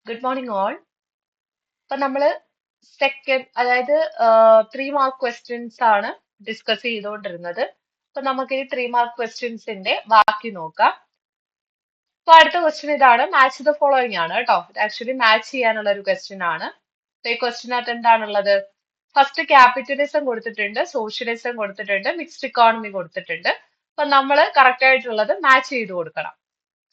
Good morning all. അപ്പൊ നമ്മള് അതായത് 3 മാർക്ക് ക്വസ്റ്റ്യൻസ് ആണ് ഡിസ്കസ് ചെയ്തുകൊണ്ടിരുന്നത്. അപ്പൊ നമുക്ക് ഈ 3 മാർക്ക് ക്വസ്റ്റ്യൻസിന്റെ ബാക്കി നോക്കാം. അപ്പൊ അടുത്ത ക്വസ്റ്റ്യൻ ഇതാണ്, മാച്ച് ദ ഫോളോയിങ് ആണ് കേട്ടോ. ഇത് ആക്ച്വലി മാച്ച് ചെയ്യാനുള്ള ഒരു ക്വസ്റ്റ്യൻ ആണ്. അപ്പൊ ഈ ക്വസ്റ്റ്യനകത്ത് എന്താണുള്ളത്? ഫസ്റ്റ് ക്യാപിറ്റലിസം കൊടുത്തിട്ടുണ്ട്, സോഷ്യലിസം കൊടുത്തിട്ടുണ്ട്, മിക്സ്ഡ് ഇക്കോണമി കൊടുത്തിട്ടുണ്ട്. അപ്പൊ നമ്മൾ കറക്റ്റ് ആയിട്ടുള്ളത് മാച്ച് ചെയ്ത് കൊടുക്കണം.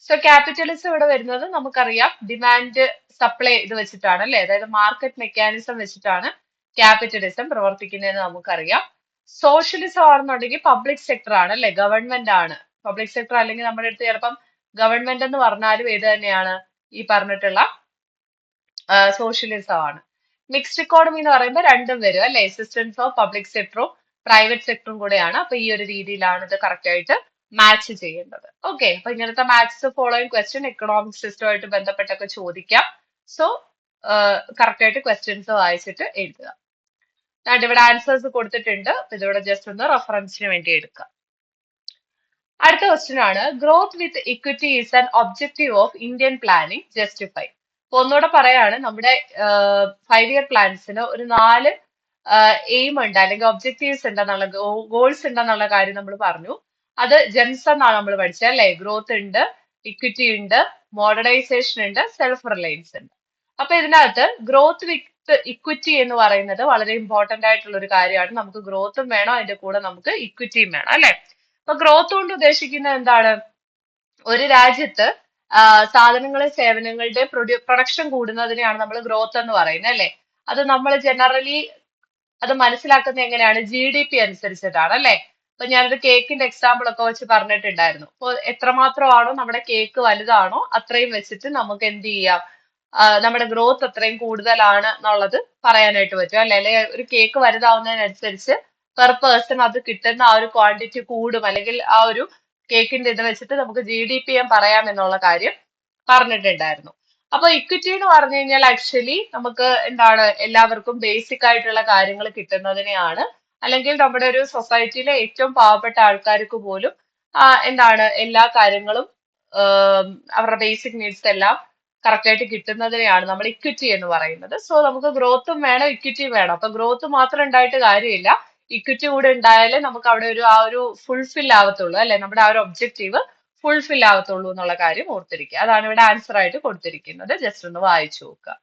സോ ക്യാപിറ്റലിസം ഇവിടെ വരുന്നത് നമുക്കറിയാം, ഡിമാൻഡ് സപ്ലൈ ഇത് വെച്ചിട്ടാണ് അല്ലെ, അതായത് മാർക്കറ്റ് മെക്കാനിസം വെച്ചിട്ടാണ് ക്യാപിറ്റലിസം പ്രവർത്തിക്കുന്നതെന്ന് നമുക്കറിയാം. സോഷ്യലിസം ആണെന്നുണ്ടെങ്കിൽ പബ്ലിക് സെക്ടർ ആണ് അല്ലെ, ഗവൺമെന്റ് ആണ്. പബ്ലിക് സെക്ടർ അല്ലെങ്കിൽ നമ്മുടെ അടുത്ത് ചിലപ്പം ഗവൺമെന്റ് എന്ന് പറഞ്ഞാലും ഏത് തന്നെയാണ്, ഈ പറഞ്ഞിട്ടുള്ള സോഷ്യലിസം ആണ്. മിക്സ്ഡ് ഇക്കോണമി എന്ന് പറയുമ്പോൾ രണ്ടും വരും അല്ലെ, എക്സിസ്റ്റൻസ് ഓഫ് പബ്ലിക് സെക്ടറും പ്രൈവറ്റ് സെക്ടറും കൂടെയാണ്. അപ്പൊ ഈ ഒരു രീതിയിലാണ് ഇത് കറക്റ്റ് ആയിട്ട് മാച്ച് ചെയ്യേണ്ടത്. ഓക്കെ, അപ്പൊ ഇങ്ങനത്തെ മാച്ച് ഫോളോയിങ് ക്വസ്റ്റ്യൻ എക്കണോമിക് സിസ്റ്റമായിട്ട് ബന്ധപ്പെട്ടൊക്കെ ചോദിക്കാം. സോ കറക്റ്റ് ആയിട്ട് ക്വസ്റ്റ്യൻസ് വായിച്ചിട്ട് എഴുതുക. ഇവിടെ ആൻസേഴ്സ് കൊടുത്തിട്ടുണ്ട്, ഇതിവിടെ ജസ്റ്റ് ഒന്ന് റെഫറൻസിന് വേണ്ടി എടുക്കുക. അടുത്ത ക്വസ്റ്റ്യൻ ആണ്, growth with equity is an objective of Indian planning justify. അപ്പൊ ഒന്നുകൂടെ പറയാണ്, നമ്മുടെ 5 ഇയർ പ്ലാൻസിന് ഒരു 4 എയിം ഉണ്ട് അല്ലെങ്കിൽ ഒബ്ജക്റ്റീവ്സ് ഉണ്ടെന്നുള്ള ഗോൾസ് ഉണ്ടെന്നുള്ള കാര്യം നമ്മൾ പറഞ്ഞു. അത് ജെംസ് എന്നാണ് നമ്മൾ പഠിച്ചത് അല്ലെ. ഗ്രോത്ത് ഉണ്ട്, ഇക്വിറ്റി ഉണ്ട്, മോഡേണൈസേഷൻ ഉണ്ട്, സെൽഫ് റിലയൻസ് ഉണ്ട്. അപ്പൊ ഇതിനകത്ത് ഗ്രോത്ത് വിത്ത് ഇക്വിറ്റി എന്ന് പറയുന്നത് വളരെ ഇമ്പോർട്ടന്റ് ആയിട്ടുള്ള ഒരു കാര്യമാണ്. നമുക്ക് ഗ്രോത്തും വേണം, അതിന്റെ കൂടെ നമുക്ക് ഇക്വിറ്റിയും വേണം അല്ലെ. അപ്പൊ ഗ്രോത്ത് കൊണ്ട് ഉദ്ദേശിക്കുന്നത് എന്താണ്? ഒരു രാജ്യത്ത് സാധനങ്ങളും സേവനങ്ങളുടെ പ്രൊഡക്ഷൻ കൂടുന്നതിനെയാണ് നമ്മൾ ഗ്രോത്ത് എന്ന് പറയുന്നത് അല്ലെ. അത് നമ്മൾ ജനറലി അത് മനസ്സിലാക്കുന്നത് എങ്ങനെയാണ്? GDP അനുസരിച്ചിട്ടാണ് അല്ലെ. അപ്പൊ ഞാനൊരു കേക്കിന്റെ എക്സാമ്പിൾ ഒക്കെ വെച്ച് പറഞ്ഞിട്ടുണ്ടായിരുന്നു. അപ്പൊ എത്രമാത്രമാണോ നമ്മുടെ കേക്ക് വലുതാണോ അത്രയും വെച്ചിട്ട് നമുക്ക് എന്ത് ചെയ്യാം, നമ്മുടെ ഗ്രോത്ത് അത്രയും കൂടുതലാണ് എന്നുള്ളത് പറയാനായിട്ട് പറ്റും അല്ലെ. അല്ലെ ഒരു കേക്ക് വലുതാവുന്നതിനനുസരിച്ച് പെർ പേഴ്സൺ അത് കിട്ടുന്ന ആ ഒരു ക്വാണ്ടിറ്റി കൂടും, അല്ലെങ്കിൽ ആ ഒരു കേക്കിന്റെ ഇത് വെച്ചിട്ട് നമുക്ക് GDP പറയാം എന്നുള്ള കാര്യം പറഞ്ഞിട്ടുണ്ടായിരുന്നു. അപ്പൊ ഇക്വിറ്റി എന്ന് പറഞ്ഞു കഴിഞ്ഞാൽ ആക്ച്വലി നമുക്ക് എന്താണ്, എല്ലാവർക്കും ബേസിക് ആയിട്ടുള്ള കാര്യങ്ങൾ കിട്ടുന്നതിനെയാണ്, അല്ലെങ്കിൽ നമ്മുടെ ഒരു സൊസൈറ്റിയിലെ ഏറ്റവും പാവപ്പെട്ട ആൾക്കാർക്ക് പോലും എന്താണ് എല്ലാ കാര്യങ്ങളും അവരുടെ ബേസിക് നീഡ്സ് എല്ലാം കറക്റ്റ് ആയിട്ട് കിട്ടുന്നതിനെയാണ് നമ്മൾ ഇക്വിറ്റി എന്ന് പറയുന്നത്. സോ നമുക്ക് ഗ്രോത്തും വേണം, ഇക്വിറ്റിയും വേണം. അപ്പൊ ഗ്രോത്ത് മാത്രം ഉണ്ടായിട്ട് കാര്യമില്ല, ഇക്വിറ്റി കൂടെ ഉണ്ടായാലേ നമുക്ക് അവിടെ ആ ഒരു ഫുൾഫിൽ ആവത്തുള്ളൂ അല്ലെ, നമ്മുടെ ആ ഒരു ഒബ്ജക്റ്റീവ് ഫുൾഫിൽ ആവത്തുള്ളൂ എന്നുള്ള കാര്യം ഓർത്തിരിക്കുക. അതാണ് ഇവിടെ ആൻസർ ആയിട്ട് കൊടുത്തിരിക്കുന്നത്. ജസ്റ്റ് ഒന്ന് വായിച്ചു നോക്കുക.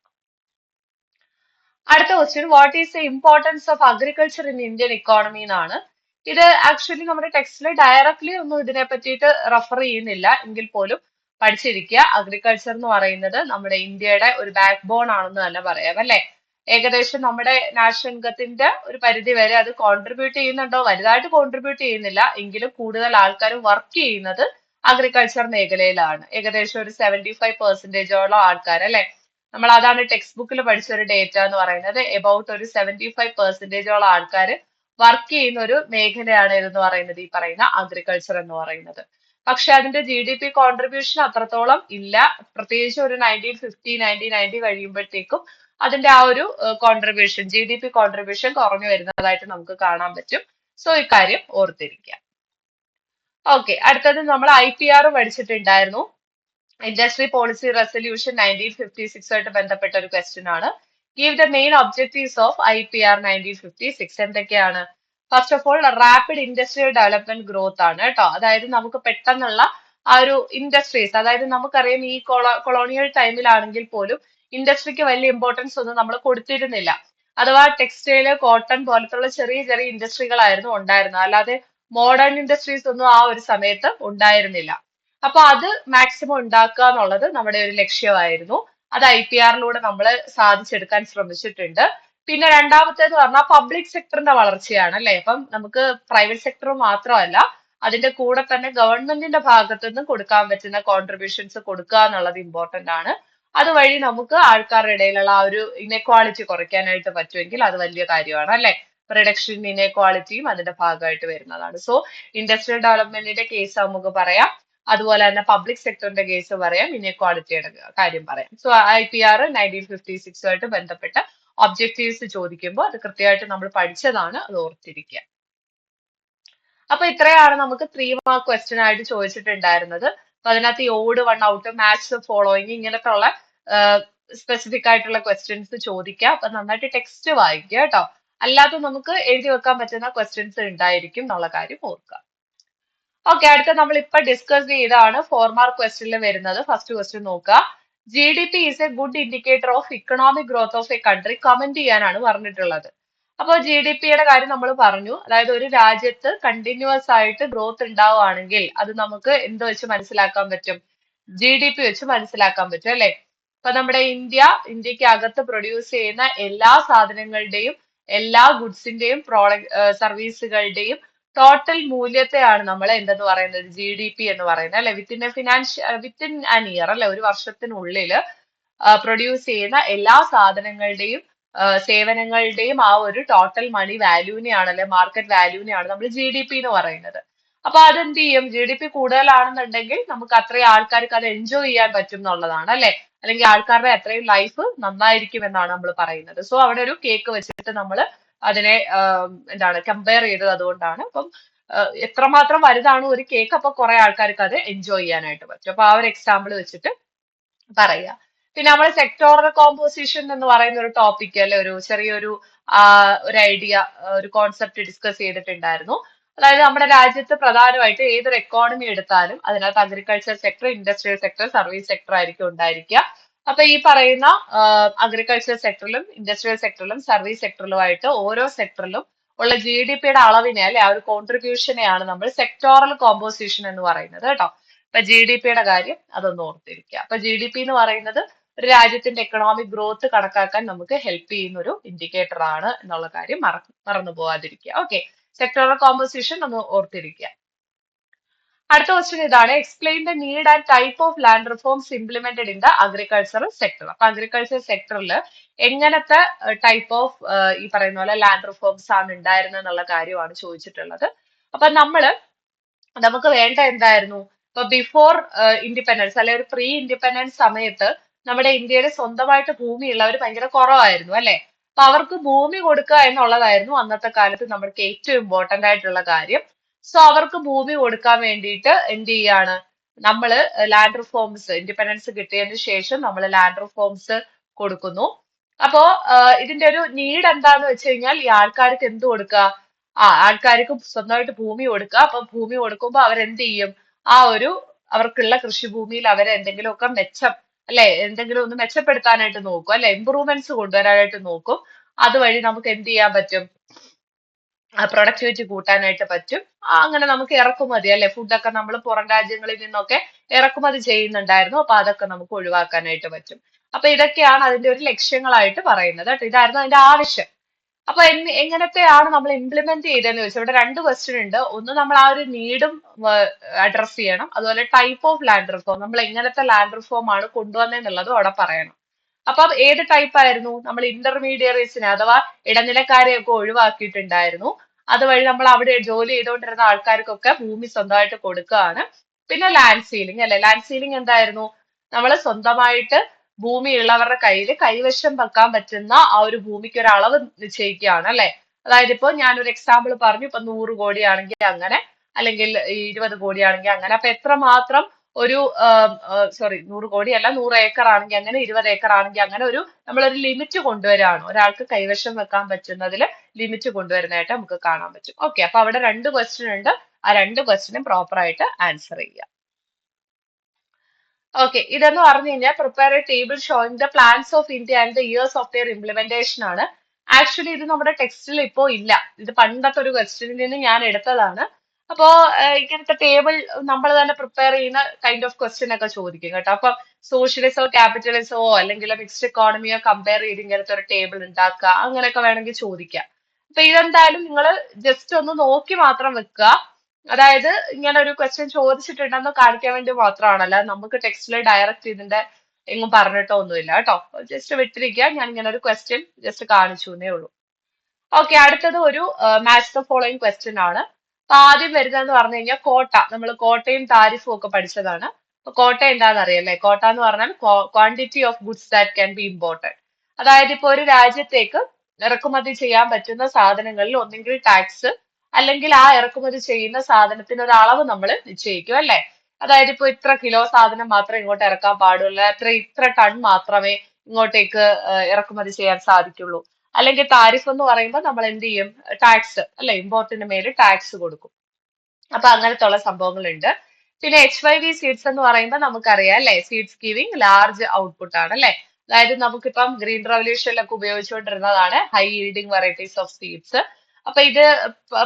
അടുത്ത question, what is the importance of agriculture in Indian economy എന്നാണ്. ഇത് ആക്ച്വലി നമ്മുടെ ടെക്സ്റ്റിൽ ഡയറക്ട്ലി ഒന്നും ഇതിനെ പറ്റിയിട്ട് റെഫർ ചെയ്യുന്നില്ല, എങ്കിൽ പോലും പഠിച്ചിരിക്കുക. അഗ്രികൾച്ചർ എന്ന് പറയുന്നത് നമ്മുടെ ഇന്ത്യയുടെ ഒരു ബാക്ക് ബോൺ ആണെന്ന് തന്നെ പറയാം അല്ലെ. ഏകദേശം നമ്മുടെ നാഷണൽ ഇൻകത്തിന്റെ ഒരു പരിധി വരെ അത് കോൺട്രിബ്യൂട്ട് ചെയ്യുന്നുണ്ടോ? വലുതായിട്ട് കോൺട്രിബ്യൂട്ട് ചെയ്യുന്നില്ല, എങ്കിലും കൂടുതൽ ആൾക്കാർ വർക്ക് ചെയ്യുന്നത് അഗ്രികൾച്ചർ മേഖലയിലാണ്. ഏകദേശം ഒരു 75% ആൾക്കാർ അല്ലെ. നമ്മൾ അതാണ് ടെക്സ്റ്റ് ബുക്കിൽ പഠിച്ച ഒരു ഡേറ്റ എന്ന് പറയുന്നത്. എബൌട്ട് ഒരു 75% ആൾക്കാർ വർക്ക് ചെയ്യുന്ന ഒരു മേഖലയാണ് ഇതെന്ന് പറയുന്നത്, ഈ പറയുന്ന അഗ്രികൾച്ചർ എന്ന് പറയുന്നത്. പക്ഷെ അതിന്റെ GDP കോൺട്രിബ്യൂഷൻ അത്രത്തോളം ഇല്ല. പ്രത്യേകിച്ച് ഒരു 1990 കഴിയുമ്പോഴത്തേക്കും അതിന്റെ ആ ഒരു കോൺട്രിബ്യൂഷൻ, GDP കോൺട്രിബ്യൂഷൻ കുറഞ്ഞു വരുന്നതായിട്ട് നമുക്ക് കാണാൻ പറ്റും. സോ ഇക്കാര്യം ഓർത്തിരിക്കുക. ഓക്കെ, അടുത്തത് നമ്മൾ IPR പഠിച്ചിട്ടുണ്ടായിരുന്നു. ഇൻഡസ്ട്രി പോളിസി റെസൊല്യൂഷൻ 1956 ആയിട്ട് ബന്ധപ്പെട്ട ഒരു ക്വസ്റ്റ്യൻ ആണ്. Give the main objectives of IPR 1956. എന്തൊക്കെയാണ്? First of all, rapid industrial development growth ആണ് കേട്ടോ. അതായത് നമുക്ക് പെട്ടെന്നുള്ള ആ ഒരു ഇൻഡസ്ട്രീസ്, അതായത് നമുക്കറിയാം ഈ കൊളോണിയൽ ടൈമിലാണെങ്കിൽ പോലും ഇൻഡസ്ട്രിക്ക് വലിയ ഇമ്പോർട്ടൻസ് ഒന്നും നമ്മൾ കൊടുത്തിരുന്നില്ല. അഥവാ ടെക്സ്റ്റൈല്, കോട്ടൺ പോലത്തുള്ള ചെറിയ ചെറിയ ഇൻഡസ്ട്രികളായിരുന്നു ഉണ്ടായിരുന്നത്, അല്ലാതെ മോഡേൺ ഇൻഡസ്ട്രീസ് ഒന്നും ആ ഒരു സമയത്ത് ഉണ്ടായിരുന്നില്ല. അപ്പൊ അത് മാക്സിമം ഉണ്ടാക്കുക എന്നുള്ളത് നമ്മുടെ ഒരു ലക്ഷ്യമായിരുന്നു. അത് IPR നമ്മൾ സാധിച്ചെടുക്കാൻ ശ്രമിച്ചിട്ടുണ്ട്. പിന്നെ രണ്ടാമത്തേന്ന് പറഞ്ഞാൽ പബ്ലിക് സെക്ടറിന്റെ വളർച്ചയാണ് അല്ലെ. അപ്പം നമുക്ക് പ്രൈവറ്റ് സെക്ടർ മാത്രമല്ല, അതിന്റെ കൂടെ തന്നെ ഗവൺമെന്റിന്റെ ഭാഗത്തു നിന്നും കൊടുക്കാൻ പറ്റുന്ന കോൺട്രിബ്യൂഷൻസ് കൊടുക്കുക എന്നുള്ളത് ഇമ്പോർട്ടന്റ് ആണ്. അതുവഴി നമുക്ക് ആൾക്കാരുടെ ഇടയിലുള്ള ആ ഒരു ഇനെക്വാളിറ്റി കുറയ്ക്കാനായിട്ട് പറ്റുമെങ്കിൽ അത് വലിയ കാര്യമാണ് അല്ലെ. റിഡക്ഷൻ ഇനെക്വാളിറ്റിയും അതിന്റെ ഭാഗമായിട്ട് വരുന്നതാണ്. സോ ഇൻഡസ്ട്രിയൽ ഡെവലപ്മെന്റിന്റെ കേസ് നമുക്ക് പറയാം, അതുപോലെ തന്നെ പബ്ലിക് സെക്ടറിന്റെ കേസ് പറയാം, ഇനെക്വാളിറ്റിയുടെ കാര്യം പറയാം. സോ IPR 1956 ആയിട്ട് ബന്ധപ്പെട്ട ഒബ്ജക്റ്റീവ്സ് ചോദിക്കുമ്പോൾ അത് കൃത്യമായിട്ട് നമ്മൾ പഠിച്ചതാണ്, അത് ഓർത്തിരിക്കുക. അപ്പൊ ഇത്രയാണ് നമുക്ക് 3 മാർക്ക് ക്വസ്റ്റ്യൻ ആയിട്ട് ചോദിച്ചിട്ടുണ്ടായിരുന്നത്. അപ്പൊ അതിനകത്ത് ഈ odd, one out, match the following, ഇങ്ങനത്തെ ഉള്ള സ്പെസിഫിക് ആയിട്ടുള്ള ക്വസ്റ്റ്യൻസ് ചോദിക്കാം. അപ്പൊ നന്നായിട്ട് ടെക്സ്റ്റ് വായിക്കുക കേട്ടോ. അല്ലാതെ നമുക്ക് എഴുതി വെക്കാൻ പറ്റുന്ന ക്വസ്റ്റ്യൻസ് ഉണ്ടായിരിക്കും എന്നുള്ള കാര്യം ഓർക്കുക. ഓക്കെ, അടുത്ത നമ്മൾ ഇപ്പൊ ഡിസ്കസ് ചെയ്താണ് 4 മാർക്ക് ക്വസ്റ്റ്യനിൽ വരുന്നത്. ഫസ്റ്റ് ക്വസ്റ്റ്യൻ നോക്കുക. GDP is A good indicator of economic growth of A country. Comment ചെയ്യാനാണ് പറഞ്ഞിട്ടുള്ളത്. അപ്പോൾ GDPയുടെ കാര്യം നമ്മൾ പറഞ്ഞു. അതായത് ഒരു രാജ്യത്ത് കണ്ടിന്യൂസ് ആയിട്ട് ഗ്രോത്ത് ഉണ്ടാവുകയാണെങ്കിൽ അത് നമുക്ക് എന്ത് വെച്ച് മനസ്സിലാക്കാൻ പറ്റും? GDP വെച്ച് മനസ്സിലാക്കാൻ പറ്റും അല്ലെ? ഇപ്പൊ നമ്മുടെ ഇന്ത്യക്ക് അകത്ത് പ്രൊഡ്യൂസ് ചെയ്യുന്ന എല്ലാ സാധനങ്ങളുടെയും എല്ലാ ഗുഡ്സിന്റെയും സർവീസുകളുടെയും ടോട്ടൽ മൂല്യത്തെയാണ് നമ്മൾ എന്തെന്ന് പറയുന്നത്? GDP എന്ന് പറയുന്നത് അല്ലെ? വിത്തിൻ ആൻ ഇയർ അല്ലെ, ഒരു വർഷത്തിനുള്ളിൽ പ്രൊഡ്യൂസ് ചെയ്യുന്ന എല്ലാ സാധനങ്ങളുടെയും സേവനങ്ങളുടെയും ആ ഒരു ടോട്ടൽ മണി വാല്യൂവിനെയാണ് അല്ലെ, മാർക്കറ്റ് വാല്യൂവിനെയാണ് നമ്മൾ GDP എന്ന് പറയുന്നത്. അപ്പൊ അതെന്ത് ചെയ്യും? GDP കൂടുതലാണെന്നുണ്ടെങ്കിൽ നമുക്ക് അത്രയും ആൾക്കാർക്ക് അത് എൻജോയ് ചെയ്യാൻ പറ്റും എന്നുള്ളതാണ് അല്ലെ, അല്ലെങ്കിൽ ആൾക്കാരുടെ അത്രയും ലൈഫ് നന്നായിരിക്കും എന്നാണ് നമ്മൾ പറയുന്നത്. സോ അവിടെ ഒരു കേക്ക് വെച്ചിട്ട് നമ്മൾ അതിനെ എന്താണ് കമ്പയർ ചെയ്തത് അതുകൊണ്ടാണ്. അപ്പം എത്രമാത്രം വലുതാണ് ഒരു കേക്ക്, അപ്പൊ കുറെ ആൾക്കാർക്ക് അത് എൻജോയ് ചെയ്യാനായിട്ട് പറ്റും. അപ്പൊ ആ ഒരു എക്സാമ്പിൾ വെച്ചിട്ട് പറയുക. പിന്നെ നമ്മൾ സെക്ടോറൽ കോമ്പോസിഷൻ എന്ന് പറയുന്ന ഒരു ടോപ്പിക് അല്ലെ, ഒരു ചെറിയൊരു ഒരു ഐഡിയ, ഒരു കോൺസെപ്റ്റ് ഡിസ്കസ് ചെയ്തിട്ടുണ്ടായിരുന്നു. അതായത് നമ്മുടെ രാജ്യത്ത് പ്രധാനമായിട്ട് ഏതൊരു എക്കോണമി എടുത്താലും അതിനകത്ത് agriculture sector, industrial sector, service sector ആയിരിക്കും ഉണ്ടായിരിക്കുക. അപ്പൊ ഈ പറയുന്ന അഗ്രികൾച്ചർ സെക്ടറിലും ഇൻഡസ്ട്രിയൽ സെക്ടറിലും സർവീസ് സെക്ടറിലുമായിട്ട് ഓരോ സെക്ടറിലും ഉള്ള GDPയുടെ അളവിനെ അല്ലെ, ആ ഒരു കോൺട്രിബ്യൂഷനെയാണ് നമ്മൾ സെക്ടോറൽ കോമ്പോസിഷൻ എന്ന് പറയുന്നത് കേട്ടോ. ഇപ്പൊ GDPയുടെ കാര്യം അതൊന്ന് ഓർത്തിരിക്കുക. അപ്പൊ GDP എന്ന് പറയുന്നത് ഒരു രാജ്യത്തിന്റെ എക്കണോമിക് ഗ്രോത്ത് കണക്കാക്കാൻ നമുക്ക് ഹെൽപ്പ് ചെയ്യുന്ന ഒരു ഇൻഡിക്കേറ്റർ ആണ് എന്നുള്ള കാര്യം മറന്നു പോവാതിരിക്കുക. ഓക്കെ, സെക്ടോറൽ കോമ്പോസിഷൻ ഒന്ന് ഓർത്തിരിക്കുക. അടുത്ത ക്വസ്റ്റ്യൻ ഇതാണ്. Explain the need and type of land reforms implemented in the agricultural sector. അപ്പൊ അഗ്രികൾച്ചർ സെക്ടറിൽ എങ്ങനത്തെ ടൈപ്പ് ഓഫ് ഈ പറയുന്ന പോലെ ലാൻഡ് റിഫോംസ് ആണ് ഉണ്ടായിരുന്നത് എന്നുള്ള കാര്യമാണ് ചോദിച്ചിട്ടുള്ളത്. അപ്പൊ നമുക്ക് വേണ്ട എന്തായിരുന്നു? ഇപ്പൊ ബിഫോർ ഇൻഡിപെൻഡൻസ് അല്ലെ, ഒരു പ്രീ ഇൻഡിപെൻഡൻസ് സമയത്ത് നമ്മുടെ ഇന്ത്യയിൽ സ്വന്തമായിട്ട് ഭൂമി ഉള്ളവർ ഭയങ്കര കുറവായിരുന്നു അല്ലെ. അപ്പൊ അവർക്ക് ഭൂമി കൊടുക്കുക എന്നുള്ളതായിരുന്നു അന്നത്തെ കാലത്ത് നമ്മൾക്ക് ഏറ്റവും ഇമ്പോർട്ടന്റ് ആയിട്ടുള്ള കാര്യം. സോ അവർക്ക് ഭൂമി കൊടുക്കാൻ വേണ്ടിയിട്ട് എന്ത് ചെയ്യാണ് നമ്മള്? ലാൻഡ് റിഫോംസ്, ഇൻഡിപെൻഡൻസ് കിട്ടിയതിന് ശേഷം നമ്മൾ ലാൻഡ് റിഫോംസ് കൊടുക്കുന്നു. അപ്പോ ഇതിന്റെ ഒരു നീഡ് എന്താന്ന് വെച്ച് കഴിഞ്ഞാൽ ഈ ആൾക്കാർക്ക് എന്ത് കൊടുക്കുക? ആൾക്കാർക്ക് സ്വന്തമായിട്ട് ഭൂമി കൊടുക്കുക. അപ്പൊ ഭൂമി കൊടുക്കുമ്പോൾ അവരെന്ത് ചെയ്യും? അവർക്കുള്ള കൃഷിഭൂമിയിൽ അവരെന്തെങ്കിലുമൊക്കെ അല്ലെ, എന്തെങ്കിലും ഒന്ന് മെച്ചപ്പെടുത്താനായിട്ട് നോക്കും അല്ലെ, ഇമ്പ്രൂവ്മെന്റ്സ് കൊണ്ടുവരാനായിട്ട് നോക്കും. അതുവഴി നമുക്ക് എന്ത് ചെയ്യാൻ പറ്റും? പ്രൊഡക്ടിവിറ്റി കൂട്ടാനായിട്ട് പറ്റും. അങ്ങനെ നമുക്ക് ഇറക്കുമതി അല്ലെ, ഫുഡൊക്കെ നമ്മൾ പുറം രാജ്യങ്ങളിൽ നിന്നൊക്കെ ഇറക്കുമതി ചെയ്യുന്നുണ്ടായിരുന്നു. അപ്പൊ അതൊക്കെ നമുക്ക് ഒഴിവാക്കാനായിട്ട് പറ്റും. അപ്പൊ ഇതൊക്കെയാണ് അതിന്റെ ഒരു ലക്ഷ്യങ്ങളായിട്ട് പറയുന്നത് കേട്ടോ. ഇതായിരുന്നു അതിന്റെ ആവശ്യം. അപ്പൊ എങ്ങനത്തെയാണ് നമ്മൾ ഇംപ്ലിമെന്റ് ചെയ്തതെന്ന് ചോദിച്ചാൽ ഇവിടെ 2 ക്വസ്റ്റ്യൻ ഉണ്ട്. ഒന്ന് നമ്മൾ ആ ഒരു നീഡും അഡ്രസ് ചെയ്യണം. അതുപോലെ ടൈപ്പ് ഓഫ് ലാൻഡ് റിഫോം, നമ്മൾ എങ്ങനത്തെ ലാൻഡ് റിഫോം ആണ് കൊണ്ടുവന്നെന്നുള്ളതും അവിടെ പറയണം. അപ്പൊ ഏത് ടൈപ്പ് ആയിരുന്നു? നമ്മൾ ഇന്റർമീഡിയറീസിനെ അഥവാ ഇടനിലക്കാരെയൊക്കെ ഒഴിവാക്കിയിട്ടുണ്ടായിരുന്നു. അതുവഴി നമ്മൾ അവിടെ ജോലി ചെയ്തുകൊണ്ടിരുന്ന ആൾക്കാർക്കൊക്കെ ഭൂമി സ്വന്തമായിട്ട് കൊടുക്കുകയാണ്. പിന്നെ ലാൻഡ് സീലിംഗ് അല്ലെ, ലാൻഡ് സീലിംഗ് എന്തായിരുന്നു? നമ്മൾ സ്വന്തമായിട്ട് ഭൂമിയുള്ളവരുടെ കൈവശം വെക്കാൻ പറ്റുന്ന ആ ഒരു ഭൂമിക്ക് ഒരു അളവ് നിശ്ചയിക്കുകയാണ് അല്ലെ. അതായത് ഇപ്പൊ ഞാനൊരു എക്സാമ്പിൾ പറഞ്ഞു, ഇപ്പൊ 100 കോടിയാണെങ്കിൽ അങ്ങനെ, അല്ലെങ്കിൽ 20 കോടിയാണെങ്കിൽ അങ്ങനെ. അപ്പൊ എത്രമാത്രം ഒരു 100 കോടിയല്ല, 100 ഏക്കർ ആണെങ്കിൽ അങ്ങനെ, 20 ഏക്കർ ആണെങ്കിൽ അങ്ങനെ നമ്മളൊരു ലിമിറ്റ് കൊണ്ടുവരികയാണ്. ഒരാൾക്ക് കൈവശം വെക്കാൻ പറ്റുന്നതിൽ ലിമിറ്റ് കൊണ്ടുവരുന്നതായിട്ട് നമുക്ക് കാണാൻ പറ്റും. ഓക്കെ, അപ്പൊ അവിടെ 2 ക്വസ്റ്റ്യൻ ഉണ്ട്. ആ 2 ക്വസ്റ്റ്യനും പ്രോപ്പർ ആയിട്ട് ആൻസർ ചെയ്യുക. ഓക്കെ, ഇതെന്ന് പറഞ്ഞു കഴിഞ്ഞാൽ prepare a table showing the plans of India and the years of their implementation ആണ്. ആക്ച്വലി ഇത് നമ്മുടെ ടെക്സ്റ്റിൽ ഇപ്പോ ഇല്ല. ഇത് പണ്ടത്തെ ഒരു ക്വസ്റ്റ്യനിൽ നിന്ന് ഞാൻ എടുത്തതാണ്. അപ്പോ ഇങ്ങനത്തെ ടേബിൾ നമ്മൾ തന്നെ പ്രിപ്പയർ ചെയ്യുന്ന കൈൻഡ് ഓഫ് ക്വസ്റ്റ്യൻ ഒക്കെ ചോദിക്കും കേട്ടോ. അപ്പൊ സോഷ്യലിസമോ ക്യാപിറ്റലിസമോ അല്ലെങ്കിൽ മിക്സ്ഡ് എക്കോണമിയോ കമ്പയർ ചെയ്ത് ഇങ്ങനത്തെ ഒരു ടേബിൾ ഉണ്ടാക്കുക, അങ്ങനെയൊക്കെ വേണമെങ്കിൽ ചോദിക്കാം. അപ്പൊ ഇതെന്തായാലും നിങ്ങൾ ജസ്റ്റ് ഒന്ന് നോക്കി മാത്രം വെക്കുക. അതായത് ഇങ്ങനെ ഒരു ക്വസ്റ്റ്യൻ ചോദിച്ചിട്ടുണ്ടെന്ന് കാണിക്കാൻ വേണ്ടി മാത്രമാണ്, അല്ലാതെ നമുക്ക് ടെക്സ്റ്റിൽ ഡയറക്റ്റ് ഇതിന്റെ എങ്ങും പറഞ്ഞിട്ടോ ഒന്നുമില്ല കേട്ടോ. ജസ്റ്റ് വിട്ടിരിക്കുക, ഞാൻ ഇങ്ങനെ ഒരു ക്വസ്റ്റ്യൻ ജസ്റ്റ് കാണിച്ചു എന്നേ ഉള്ളൂ. ഓക്കെ, അടുത്തത് ഒരു മാച്ച് ദ ഫോളോയിങ് ക്വസ്റ്റ്യൻ ആണ്. അപ്പൊ ആദ്യം വരുന്നതെന്ന് പറഞ്ഞു കഴിഞ്ഞാൽ കോട്ട. നമ്മൾ കോട്ടയും താരിഫും ഒക്കെ പഠിച്ചതാണ്. അപ്പൊ കോട്ട എന്താണെന്ന് അറിയാലേ? കോട്ട എന്ന് പറഞ്ഞാൽ quantity of goods that can be imported. അതായത് ഇപ്പൊ ഒരു രാജ്യത്തേക്ക് ഇറക്കുമതി ചെയ്യാൻ പറ്റുന്ന സാധനങ്ങളിൽ ഒന്നെങ്കിൽ ടാക്സ്, അല്ലെങ്കിൽ ആ ഇറക്കുമതി ചെയ്യുന്ന സാധനത്തിന് ഒരു അളവ് നമ്മൾ നിശ്ചയിക്കും അല്ലെ. അതായത് ഇപ്പൊ ഇത്ര കിലോ സാധനം മാത്രമേ ഇങ്ങോട്ട് ഇറക്കാൻ പാടുള്ളൂ, ഇത്ര ടൺ മാത്രമേ ഇങ്ങോട്ടേക്ക് ഇറക്കുമതി ചെയ്യാൻ സാധിക്കുള്ളൂ. അല്ലെങ്കിൽ താരിഫ് എന്ന് പറയുമ്പോൾ നമ്മൾ എന്ത് ചെയ്യും? ടാക്സ് അല്ലെ, ഇമ്പോർട്ടിന് മേല് ടാക്സ് കൊടുക്കും. അപ്പൊ അങ്ങനത്തെ ഉള്ള സംഭവങ്ങളുണ്ട്. പിന്നെ HYV സീഡ്സ് എന്ന് പറയുമ്പോൾ നമുക്കറിയാം അല്ലെ, സീഡ്സ് ഗിവിംഗ് ലാർജ് ഔട്ട്പുട്ട് ആണ് അല്ലെ. അതായത് നമുക്കിപ്പം ഗ്രീൻ റവല്യൂഷനിലൊക്കെ ഉപയോഗിച്ചുകൊണ്ടിരുന്നതാണ് high yielding varieties of seeds. അപ്പൊ ഇത്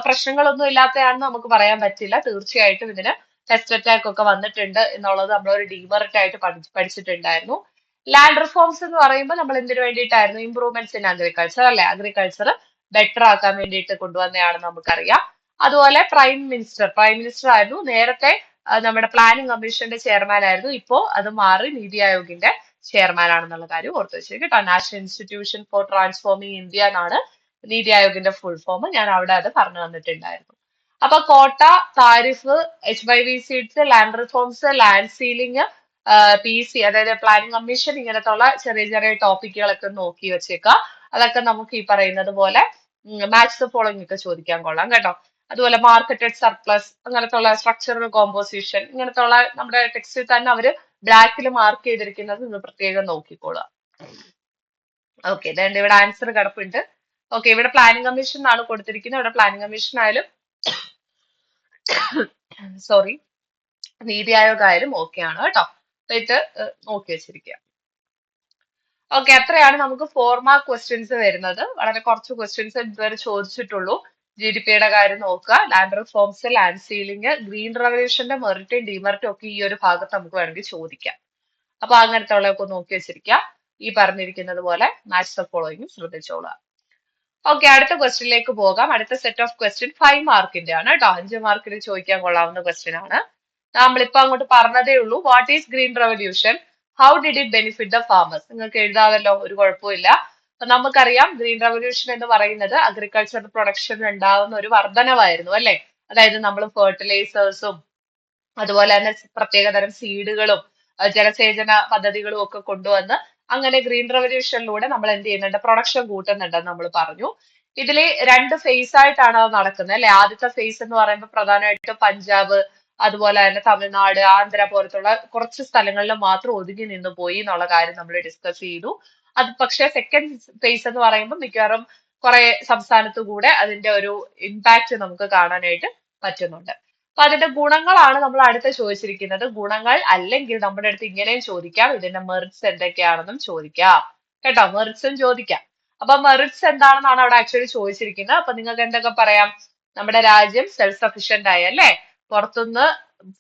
പ്രശ്നങ്ങളൊന്നും ഇല്ലാത്തതാണെന്ന് നമുക്ക് പറയാൻ പറ്റില്ല. തീർച്ചയായിട്ടും ഇതിന് ടെസ്റ്റ് അറ്റാക്ക് ഒക്കെ വന്നിട്ടുണ്ട് എന്നുള്ളത് നമ്മളൊരു ഡീമെറിറ്റ് ആയിട്ട് പഠിച്ചിട്ടുണ്ടായിരുന്നു. ലാൻഡ് റിഫോംസ് എന്ന് പറയുമ്പോൾ നമ്മൾ എന്തിനു വേണ്ടിയിട്ടായിരുന്നു? ഇംപ്രൂവ്മെന്റ്സ് ഇൻ അഗ്രികൾച്ചർ അല്ലെ, അഗ്രികൾച്ചർ ബെറ്റർ ആക്കാൻ വേണ്ടിയിട്ട് കൊണ്ടുവന്നതാണെന്ന് നമുക്കറിയാം. അതുപോലെ പ്രൈം മിനിസ്റ്റർ ആയിരുന്നു നേരത്തെ. നമ്മുടെ പ്ലാനിംഗ് കമ്മീഷന്റെ ചെയർമാൻ ആയിരുന്നു. ഇപ്പോ അത് മാറി നീതി ആയോഗിന്റെ ചെയർമാൻ ആണെന്നുള്ള കാര്യം ഓർത്ത് വെച്ചിരിക്കും കേട്ടോ. National institution for transforming India എന്നാണ് നീതി ആയോഗിന്റെ ഫുൾ ഫോം. ഞാൻ അവിടെ അത് പറഞ്ഞു തന്നിട്ടുണ്ടായിരുന്നു. അപ്പൊ quota, tariff, HYV seeds, land reforms, land ceiling, PC അതായത് പ്ലാനിംഗ് കമ്മീഷൻ, ഇങ്ങനത്തെ ഉള്ള ചെറിയ ചെറിയ ടോപ്പിക്കുകളൊക്കെ നോക്കി വെച്ചേക്കാം. അതൊക്കെ നമുക്ക് ഈ പറയുന്നത് പോലെ മാച്ച് ദ ഫോളോയിങ് ഒക്കെ ചോദിക്കാൻ കൊള്ളാം കേട്ടോ. അതുപോലെ മാർക്കറ്റഡ് സർപ്ലസ്, അങ്ങനത്തെ ഉള്ള സ്ട്രക്ചറൽ കോമ്പോസിഷൻ, ഇങ്ങനത്തെ ഉള്ള നമ്മുടെ ടെക്സ്റ്റിൽ തന്നെ അവര് ബ്ലാക്കിൽ മാർക്ക് ചെയ്തിരിക്കുന്നത് നിങ്ങൾ പ്രത്യേകം നോക്കിക്കോളുക. ഓക്കെ, ഇതുണ്ട് ഇവിടെ ആൻസർ കിടപ്പുണ്ട്. ഓക്കെ, ഇവിടെ പ്ലാനിംഗ് കമ്മീഷൻ ആണ് കൊടുത്തിരിക്കുന്നത്. ഇവിടെ പ്ലാനിംഗ് കമ്മീഷൻ ആയാലും സോറി നീതി ആയോഗ് ആയാലും ഓക്കെ ആണ് കേട്ടോ. അപ്പൊ ഇത് നോക്കി വെച്ചിരിക്കുക. ഓക്കെ, അത്രയാണ് നമുക്ക് 4 മാർക്ക് ക്വസ്റ്റ്യൻസ് വരുന്നത്. വളരെ കുറച്ച് ക്വസ്റ്റ്യൻസ് ഇതുവരെ ചോദിച്ചിട്ടുള്ളൂ. GDP-യുടെ കാര്യം നോക്കുക, land reforms, land ceiling, green റവല്യൂഷന്റെ മെറിറ്റും ഡിമെറിറ്റും ഒക്കെ ഈ ഒരു ഭാഗത്ത് നമുക്ക് വേണമെങ്കിൽ ചോദിക്കാം. അപ്പൊ അങ്ങനത്തെ ഉള്ളതൊക്കെ നോക്കി വെച്ചിരിക്കുക. ഈ പറഞ്ഞിരിക്കുന്നത് പോലെ മാച്ച് ദ ഫോളോയിങ് ശ്രദ്ധിച്ചോളുക. ഓക്കെ, അടുത്ത ക്വസ്റ്റ്യനിലേക്ക് പോകാം. അടുത്ത സെറ്റ് ഓഫ് ക്വസ്റ്റ്യൻ 5 മാർക്കിന്റെ ആണ് കേട്ടോ. 5 മാർക്കിന് ചോദിക്കാൻ കൊള്ളാവുന്ന ക്വസ്റ്റ്യൻ ആണ്. നമ്മളിപ്പോ അങ്ങോട്ട് പറഞ്ഞതേ ഉള്ളൂ. What is green revolution? How did it benefit the farmers? നിങ്ങൾക്ക് എഴുതാമല്ലോ, ഒരു കുഴപ്പമില്ല. അപ്പൊ നമുക്കറിയാം ഗ്രീൻ റവല്യൂഷൻ എന്ന് പറയുന്നത് അഗ്രികൾച്ചർ പ്രൊഡക്ഷൻ ഉണ്ടാവുന്ന ഒരു വർധനവായിരുന്നു അല്ലെ. അതായത് നമ്മൾ ഫെർട്ടിലൈസേഴ്സും അതുപോലെ തന്നെ പ്രത്യേകതരം സീഡുകളും ജലസേചന പദ്ധതികളും ഒക്കെ കൊണ്ടുവന്ന് അങ്ങനെ ഗ്രീൻ റവല്യൂഷനിലൂടെ നമ്മൾ എന്ത് ചെയ്യുന്നുണ്ട്? പ്രൊഡക്ഷൻ കൂട്ടുന്നുണ്ടെന്ന് നമ്മൾ പറഞ്ഞു. ഇതില് 2 ഫേസ് ആയിട്ടാണ് അത് നടക്കുന്നത് അല്ലെ. ആദ്യത്തെ ഫേസ് എന്ന് പറയുമ്പോൾ പ്രധാനമായിട്ടും പഞ്ചാബ്, അതുപോലെ തന്നെ തമിഴ്നാട്, ആന്ധ്ര പോലത്തുള്ള കുറച്ച് സ്ഥലങ്ങളിൽ മാത്രം ഒതുങ്ങി നിന്ന് പോയി എന്നുള്ള കാര്യം നമ്മൾ ഡിസ്കസ് ചെയ്തു. അത് പക്ഷേ സെക്കൻഡ് ഫേസ് എന്ന് പറയുമ്പോൾ മിക്കവാറും കുറെ സംസ്ഥാനത്തു കൂടെ അതിന്റെ ഒരു ഇമ്പാക്ട് നമുക്ക് കാണാനായിട്ട് പറ്റുന്നുണ്ട്. അപ്പൊ അതിന്റെ ഗുണങ്ങളാണ് നമ്മൾ അടുത്ത് ചോദിച്ചിരിക്കുന്നത്. ഗുണങ്ങൾ അല്ലെങ്കിൽ നമ്മുടെ അടുത്ത് ഇങ്ങനെയും ചോദിക്കാം, ഇതിന്റെ മെറിറ്റ്സ് എന്തൊക്കെയാണെന്നും ചോദിക്കാം കേട്ടോ. മെറിറ്റ്സും ചോദിക്കാം. അപ്പൊ മെറിറ്റ്സ് എന്താണെന്നാണ് അവിടെ ആക്ച്വലി ചോദിച്ചിരിക്കുന്നത്. അപ്പൊ നിങ്ങൾക്ക് എന്തൊക്കെ പറയാം? നമ്മുടെ രാജ്യം സെൽഫ് സഫിഷ്യന്റ് ആയി അല്ലെ. പുറത്തുനിന്ന്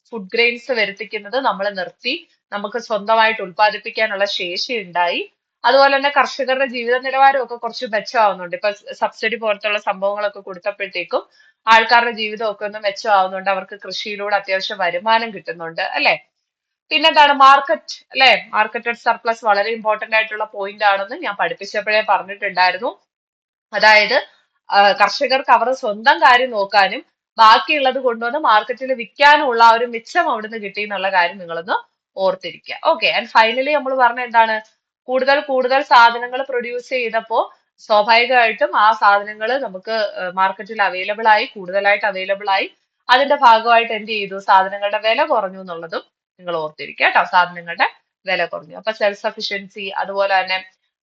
ഫുഡ് ഗ്രെയിൻസ് വരുത്തിക്കുന്നത് നമ്മൾ നിർത്തി. നമുക്ക് സ്വന്തമായിട്ട് ഉത്പാദിപ്പിക്കാനുള്ള ശേഷി ഉണ്ടായി. അതുപോലെ തന്നെ കർഷകരുടെ ജീവിത നിലവാരം ഒക്കെ കുറച്ച് മെച്ചമാവുന്നുണ്ട്. ഇപ്പൊ സബ്സിഡി പോലത്തുള്ള സംഭവങ്ങളൊക്കെ കൊടുത്തപ്പോഴത്തേക്കും ആൾക്കാരുടെ ജീവിതമൊക്കെ ഒന്ന് മെച്ചമാവുന്നുണ്ട്. അവർക്ക് കൃഷിയിലൂടെ അത്യാവശ്യം വരുമാനം കിട്ടുന്നുണ്ട് അല്ലെ. പിന്നെന്താണ്? മാർക്കറ്റ് അല്ലെ. മാർക്കറ്റഡ് സർപ്ലസ് വളരെ ഇമ്പോർട്ടന്റ് ആയിട്ടുള്ള പോയിന്റ് ആണെന്ന് ഞാൻ പഠിപ്പിച്ചപ്പോഴേ പറഞ്ഞിട്ടുണ്ടായിരുന്നു. അതായത് കർഷകർക്ക് അവരുടെ സ്വന്തം കാര്യം നോക്കാനും ബാക്കിയുള്ളത് കൊണ്ടുവന്ന് മാർക്കറ്റിൽ വിൽക്കാനുള്ള ആ ഒരു മിച്ചം അവിടുന്ന് കിട്ടി എന്നുള്ള കാര്യം നിങ്ങളൊന്ന് ഓർത്തിരിക്കുക. ഓക്കെ, ആൻഡ് ഫൈനലി നമ്മൾ പറഞ്ഞ എന്താണ്? കൂടുതൽ സാധനങ്ങൾ പ്രൊഡ്യൂസ് ചെയ്തപ്പോ സ്വാഭാവികമായിട്ടും ആ സാധനങ്ങൾ നമുക്ക് മാർക്കറ്റിൽ അവൈലബിൾ ആയി, കൂടുതലായിട്ട് അവൈലബിൾ ആയി. അതിന്റെ ഭാഗമായിട്ട് എന്ത് ചെയ്തു? സാധനങ്ങളുടെ വില കുറഞ്ഞു എന്നുള്ളതും നിങ്ങൾ ഓർത്തിരിക്കുക കേട്ടോ. സാധനങ്ങളുടെ വില കുറഞ്ഞു. അപ്പൊ സെൽഫ് സഫിഷ്യൻസി, അതുപോലെ തന്നെ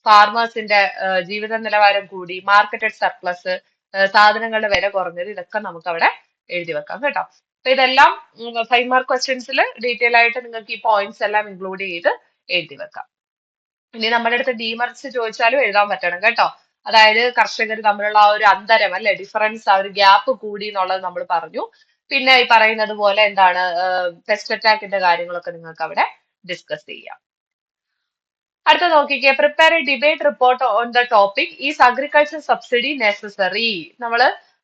ഫാർമേഴ്സിന്റെ ജീവിത നിലവാരം കൂടി, മാർക്കറ്റഡ് സർപ്ലസ്, സാധനങ്ങളുടെ വില കുറഞ്ഞത്, ഇതൊക്കെ നമുക്ക് അവിടെ എഴുതി വെക്കാം കേട്ടോ. അപ്പൊ ഇതെല്ലാം 5 മാർക്ക് ക്വസ്റ്റ്യൻസിൽ ഡീറ്റെയിൽ ആയിട്ട് നിങ്ങൾക്ക് ഈ പോയിന്റ്സ് എല്ലാം ഇൻക്ലൂഡ് ചെയ്ത് എഴുതി വെക്കാം. ഇനി നമ്മുടെ അടുത്ത് ഡീമെറിറ്റ്സ് ചോദിച്ചാലും എഴുതാൻ പറ്റണം കേട്ടോ. അതായത് കർഷകർ തമ്മിലുള്ള ആ ഒരു അന്തരം അല്ലെ, ഡിഫറൻസ്, ആ ഒരു ഗ്യാപ്പ് കൂടി എന്നുള്ളത് നമ്മൾ പറഞ്ഞു. പിന്നെ ഈ പറയുന്നത് പോലെ എന്താണ്, പെസ്റ്റ് അറ്റാക്കിന്റെ കാര്യങ്ങളൊക്കെ നിങ്ങൾക്ക് അവിടെ ഡിസ്കസ് ചെയ്യാം. അടുത്ത നോക്കിക്കേ, prepare A debate report on the topic is agriculture subsidy necessary. നമ്മൾ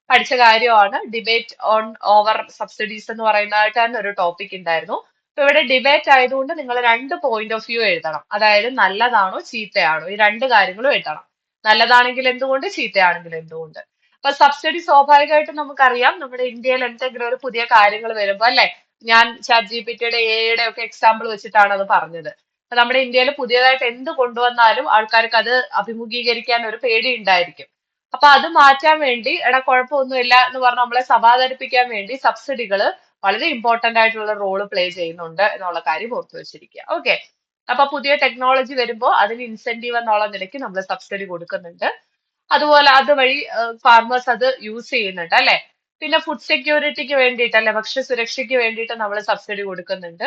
പഠിച്ച കാര്യമാണ്. ഡിബേറ്റ് ഓൺ ഓവർ സബ്സിഡീസ് എന്ന് പറയുന്നതായിട്ട് തന്നെ ഒരു ടോപ്പിക് ഉണ്ടായിരുന്നു. അപ്പൊ ഇവിടെ ഡിബേറ്റ് ആയതുകൊണ്ട് നിങ്ങൾ 2 പോയിന്റ് ഓഫ് വ്യൂ എഴുതണം. അതായത് നല്ലതാണോ ചീത്തയാണോ, ഈ 2 കാര്യങ്ങളും എഴുതണം. നല്ലതാണെങ്കിൽ എന്തുകൊണ്ട്, ചീത്തയാണെങ്കിൽ എന്തുകൊണ്ട്. അപ്പൊ സബ്സിഡി സ്വാഭാവികമായിട്ടും നമുക്കറിയാം, നമ്മുടെ ഇന്ത്യയിൽ എന്തെങ്കിലും ഒരു പുതിയ കാര്യങ്ങൾ വരുമ്പോ അല്ലെ, ഞാൻ ChatGPT-യുടെ AI-യുടെ ഒക്കെ എക്സാമ്പിൾ വെച്ചിട്ടാണ് അത് പറഞ്ഞത്. അപ്പൊ നമ്മുടെ ഇന്ത്യയിൽ പുതിയതായിട്ട് എന്ത് കൊണ്ടുവന്നാലും ആൾക്കാർക്ക് അത് അഭിമുഖീകരിക്കാൻ ഒരു പേടി ഉണ്ടായിരിക്കും. അപ്പൊ അത് മാറ്റാൻ വേണ്ടി, എടാ കുഴപ്പമൊന്നുമില്ല എന്ന് പറഞ്ഞ് നമ്മളെ സമാധാനിപ്പിക്കാൻ വേണ്ടി സബ്സിഡികൾ വളരെ ഇമ്പോർട്ടന്റ് ആയിട്ടുള്ള റോള് പ്ലേ ചെയ്യുന്നുണ്ട് എന്നുള്ള കാര്യം ഓർത്തു വെച്ചിരിക്കുക. ഓക്കെ, അപ്പൊ പുതിയ ടെക്നോളജി വരുമ്പോൾ അതിന് ഇൻസെന്റീവ് എന്നുള്ള നിലയ്ക്ക് നമ്മൾ സബ്സിഡി കൊടുക്കുന്നുണ്ട്. അതുപോലെ അതുവഴി ഫാർമേഴ്സ് അത് യൂസ് ചെയ്യുന്നുണ്ട് അല്ലെ. പിന്നെ ഫുഡ് സെക്യൂരിറ്റിക്ക് വേണ്ടിയിട്ട് അല്ലെ, ഭക്ഷ്യസുരക്ഷയ്ക്ക് വേണ്ടിയിട്ട് നമ്മൾ സബ്സിഡി കൊടുക്കുന്നുണ്ട്.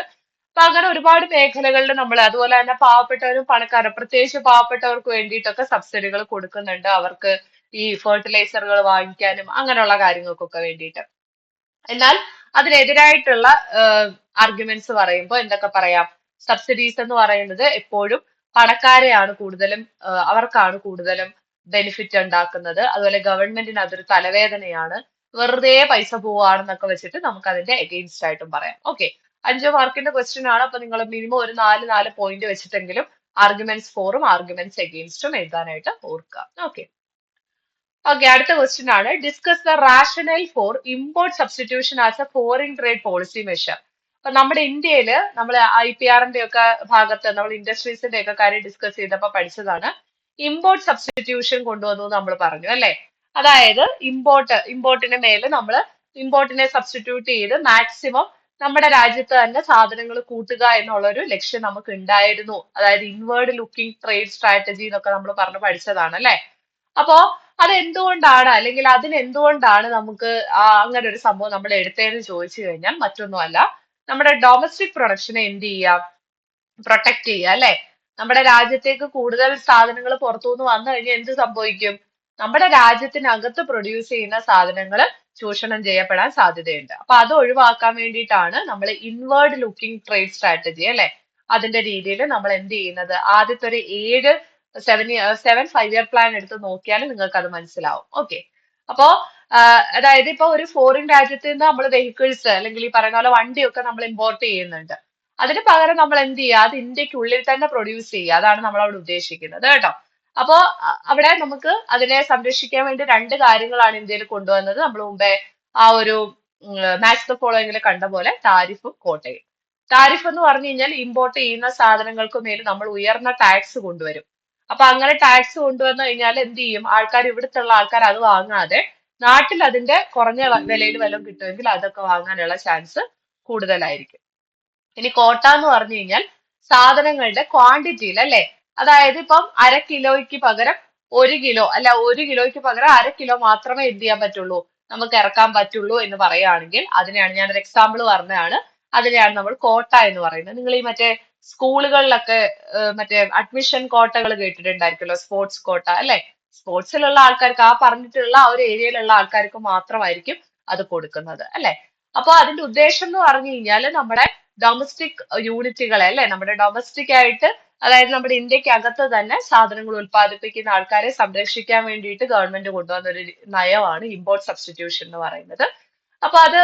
അപ്പൊ അങ്ങനെ ഒരുപാട് മേഖലകളിൽ നമ്മൾ, അതുപോലെ തന്നെ പാവപ്പെട്ടവരും പണക്കാരും, പ്രത്യേകിച്ച് പാവപ്പെട്ടവർക്ക് വേണ്ടിയിട്ടൊക്കെ സബ്സിഡികൾ കൊടുക്കുന്നുണ്ട്, അവർക്ക് ഈ ഫെർട്ടിലൈസറുകൾ വാങ്ങിക്കാനും അങ്ങനെയുള്ള കാര്യങ്ങൾക്കൊക്കെ വേണ്ടിയിട്ട്. എന്നാൽ അതിനെതിരായിട്ടുള്ള ആർഗ്യുമെന്റ്സ് പറയുമ്പോൾ എന്തൊക്കെ പറയാം? സബ്സിഡീസ് എന്ന് പറയുന്നത് എപ്പോഴും പണക്കാരെയാണ് കൂടുതലും, അവർക്കാണ് കൂടുതലും ബെനിഫിറ്റ് ഉണ്ടാക്കുന്നത്. അതുപോലെ ഗവൺമെന്റിന് അതൊരു തലവേദനയാണ്, വെറുതെ പൈസ പോവാണെന്നൊക്കെ വെച്ചിട്ട് നമുക്ക് അതിന്റെ എഗെയിൻസ്റ്റ് ആയിട്ടും പറയാം. ഓക്കെ, 5 മാർക്കിന്റെ ക്വസ്റ്റ്യൻ ആണ്. അപ്പൊ നിങ്ങൾ മിനിമം ഒരു 4 പോയിന്റ് വെച്ചിട്ടെങ്കിലും ആർഗ്യുമെന്റ്സ് ഫോറും ആർഗ്യുമെന്റ്സ് എഗെയിൻസ്റ്റും എഴുതാനായിട്ട് ഓർക്കുക. ഓക്കെ, അടുത്ത ക്വസ്റ്റ്യൻ ആണ്, discuss the rationale for import substitution as a foreign trade policy measure. അപ്പൊ നമ്മുടെ ഇന്ത്യയില് നമ്മൾ IPRന്റെ ഒക്കെ ഭാഗത്ത് നമ്മൾ ഇൻഡസ്ട്രീസിന്റെ ഒക്കെ കാര്യം ഡിസ്കസ് ചെയ്തപ്പോ പഠിച്ചതാണ്, ഇമ്പോർട്ട് സബ്സ്റ്റിറ്റ്യൂഷൻ കൊണ്ടുവന്നു നമ്മൾ പറഞ്ഞു അല്ലെ. അതായത് ഇമ്പോർട്ടിന് മേലെ നമ്മൾ ഇമ്പോർട്ടിനെ സബ്സ്റ്റിറ്റ്യൂട്ട് ചെയ്ത് മാക്സിമം നമ്മുടെ രാജ്യത്ത് തന്നെ സാധനങ്ങൾ കൂട്ടുക എന്നുള്ള ഒരു ലക്ഷ്യം നമുക്ക് ഉണ്ടായിരുന്നു. അതായത് ഇൻവേർഡ് ലുക്കിംഗ് ട്രേഡ് സ്ട്രാറ്റജി എന്നൊക്കെ നമ്മൾ പറഞ്ഞു പഠിച്ചതാണ് അല്ലെ. അപ്പോ അതെന്തുകൊണ്ടാണ്, അല്ലെങ്കിൽ അതിനെന്തുകൊണ്ടാണ് നമുക്ക് അങ്ങനെ ഒരു സംഭവം നമ്മൾ എടുത്തതെന്ന് ചോദിച്ചു കഴിഞ്ഞാൽ മറ്റൊന്നുമല്ല, നമ്മുടെ ഡൊമസ്റ്റിക് പ്രൊഡക്ഷനെ എന്ത് ചെയ്യാം, പ്രൊട്ടക്ട് ചെയ്യുക അല്ലെ. നമ്മുടെ രാജ്യത്തേക്ക് കൂടുതൽ സാധനങ്ങൾ പുറത്തുനിന്ന് വന്നു കഴിഞ്ഞാൽ എന്ത് സംഭവിക്കും? നമ്മുടെ രാജ്യത്തിനകത്ത് പ്രൊഡ്യൂസ് ചെയ്യുന്ന സാധനങ്ങൾ ചൂഷണം ചെയ്യപ്പെടാൻ സാധ്യതയുണ്ട്. അപ്പൊ അത് ഒഴിവാക്കാൻ വേണ്ടിയിട്ടാണ് നമ്മൾ ഇൻവേർഡ് ലുക്കിംഗ് ട്രേഡ് സ്ട്രാറ്റജി അല്ലെ, അതിന്റെ രീതിയിൽ നമ്മൾ എന്ത് ചെയ്യുന്നത്, ആദ്യത്തെ ഒരു 7 5-year പ്ലാൻ എടുത്ത് നോക്കിയാൽ നിങ്ങൾക്ക് അത് മനസ്സിലാവും. ഓക്കെ, അപ്പോ അതായത് ഇപ്പൊ ഒരു ഫോറിൻ രാജ്യത്ത് നിന്ന് നമ്മൾ വെഹിക്കിൾസ് അല്ലെങ്കിൽ ഈ പറയുന്ന പോലെ വണ്ടിയൊക്കെ നമ്മൾ ഇമ്പോർട്ട് ചെയ്യുന്നുണ്ട്. അതിന് പകരം നമ്മൾ എന്ത് ചെയ്യുക, അത് ഇന്ത്യക്കുള്ളിൽ തന്നെ പ്രൊഡ്യൂസ് ചെയ്യുക, അതാണ് നമ്മൾ അവിടെ ഉദ്ദേശിക്കുന്നത് കേട്ടോ. അപ്പോ അവിടെ നമുക്ക് അതിനെ സംരക്ഷിക്കാൻ വേണ്ടി 2 കാര്യങ്ങളാണ് ഇന്ത്യയിൽ കൊണ്ടുവന്നത്. നമ്മൾ മുമ്പേ ആ ഒരു മാച്ച് ദ ഫോളോയിങ്ങിൽ കണ്ട പോലെ താരിഫും കോട്ടയും. താരിഫ് എന്ന് പറഞ്ഞു കഴിഞ്ഞാൽ ഇമ്പോർട്ട് ചെയ്യുന്ന സാധനങ്ങൾക്ക് മേൽ നമ്മൾ ഉയർന്ന ടാക്സ് കൊണ്ടുവരും. അപ്പൊ അങ്ങനെ ടാക്സ് കൊണ്ടുവന്നു കഴിഞ്ഞാൽ എന്ത് ചെയ്യും, ആൾക്കാർ, ഇവിടുത്തുള്ള ആൾക്കാർ അത് വാങ്ങാതെ നാട്ടിൽ അതിന്റെ കുറഞ്ഞ വിലയിൽ വല്ലതും കിട്ടുമെങ്കിൽ അതൊക്കെ വാങ്ങാനുള്ള ചാൻസ് കൂടുതലായിരിക്കും. ഇനി കോട്ട എന്ന് പറഞ്ഞു കഴിഞ്ഞാൽ സാധനങ്ങളുടെ ക്വാണ്ടിറ്റിയിൽ അല്ലെ. അതായത് ഇപ്പം 1/2 കിലോയ്ക്ക് പകരം 1 കിലോ, അല്ല 1 കിലോയ്ക്ക് പകരം 1/2 കിലോ മാത്രമേ എന്ത് ചെയ്യാൻ പറ്റുള്ളൂ, നമുക്ക് ഇറക്കാൻ പറ്റുള്ളൂ എന്ന് പറയുകയാണെങ്കിൽ അതിനെയാണ്, ഞാനൊരു എക്സാമ്പിൾ പറഞ്ഞതാണ്, അതിനെയാണ് നമ്മൾ കോട്ട എന്ന് പറയുന്നത്. നിങ്ങൾ ഈ മറ്റേ സ്കൂളുകളിലൊക്കെ മറ്റേ അഡ്മിഷൻ കോട്ടകൾ കേട്ടിട്ടുണ്ടായിരിക്കുമല്ലോ, സ്പോർട്സ് കോട്ട അല്ലെ. സ്പോർട്സിലുള്ള ആൾക്കാർക്ക്, ആ പറഞ്ഞിട്ടുള്ള ആ ഒരു ഏരിയയിലുള്ള ആൾക്കാർക്ക് മാത്രമായിരിക്കും അത് കൊടുക്കുന്നത് അല്ലെ. അപ്പൊ അതിന്റെ ഉദ്ദേശം എന്ന് പറഞ്ഞു കഴിഞ്ഞാൽ നമ്മുടെ ഡൊമസ്റ്റിക് യൂണിറ്റുകളെ അല്ലെ, നമ്മുടെ ഡൊമസ്റ്റിക് ആയിട്ട്, അതായത് നമ്മുടെ ഇന്ത്യക്കകത്ത് തന്നെ സാധനങ്ങൾ ഉൽപ്പാദിപ്പിക്കുന്ന ആൾക്കാരെ സംരക്ഷിക്കാൻ വേണ്ടിയിട്ട് ഗവൺമെന്റ് കൊണ്ടുവന്ന ഒരു നയമാണ് ഇമ്പോർട്ട് സബ്സ്റ്റിറ്റ്യൂഷൻ എന്ന് പറയുന്നത്. അപ്പൊ അത്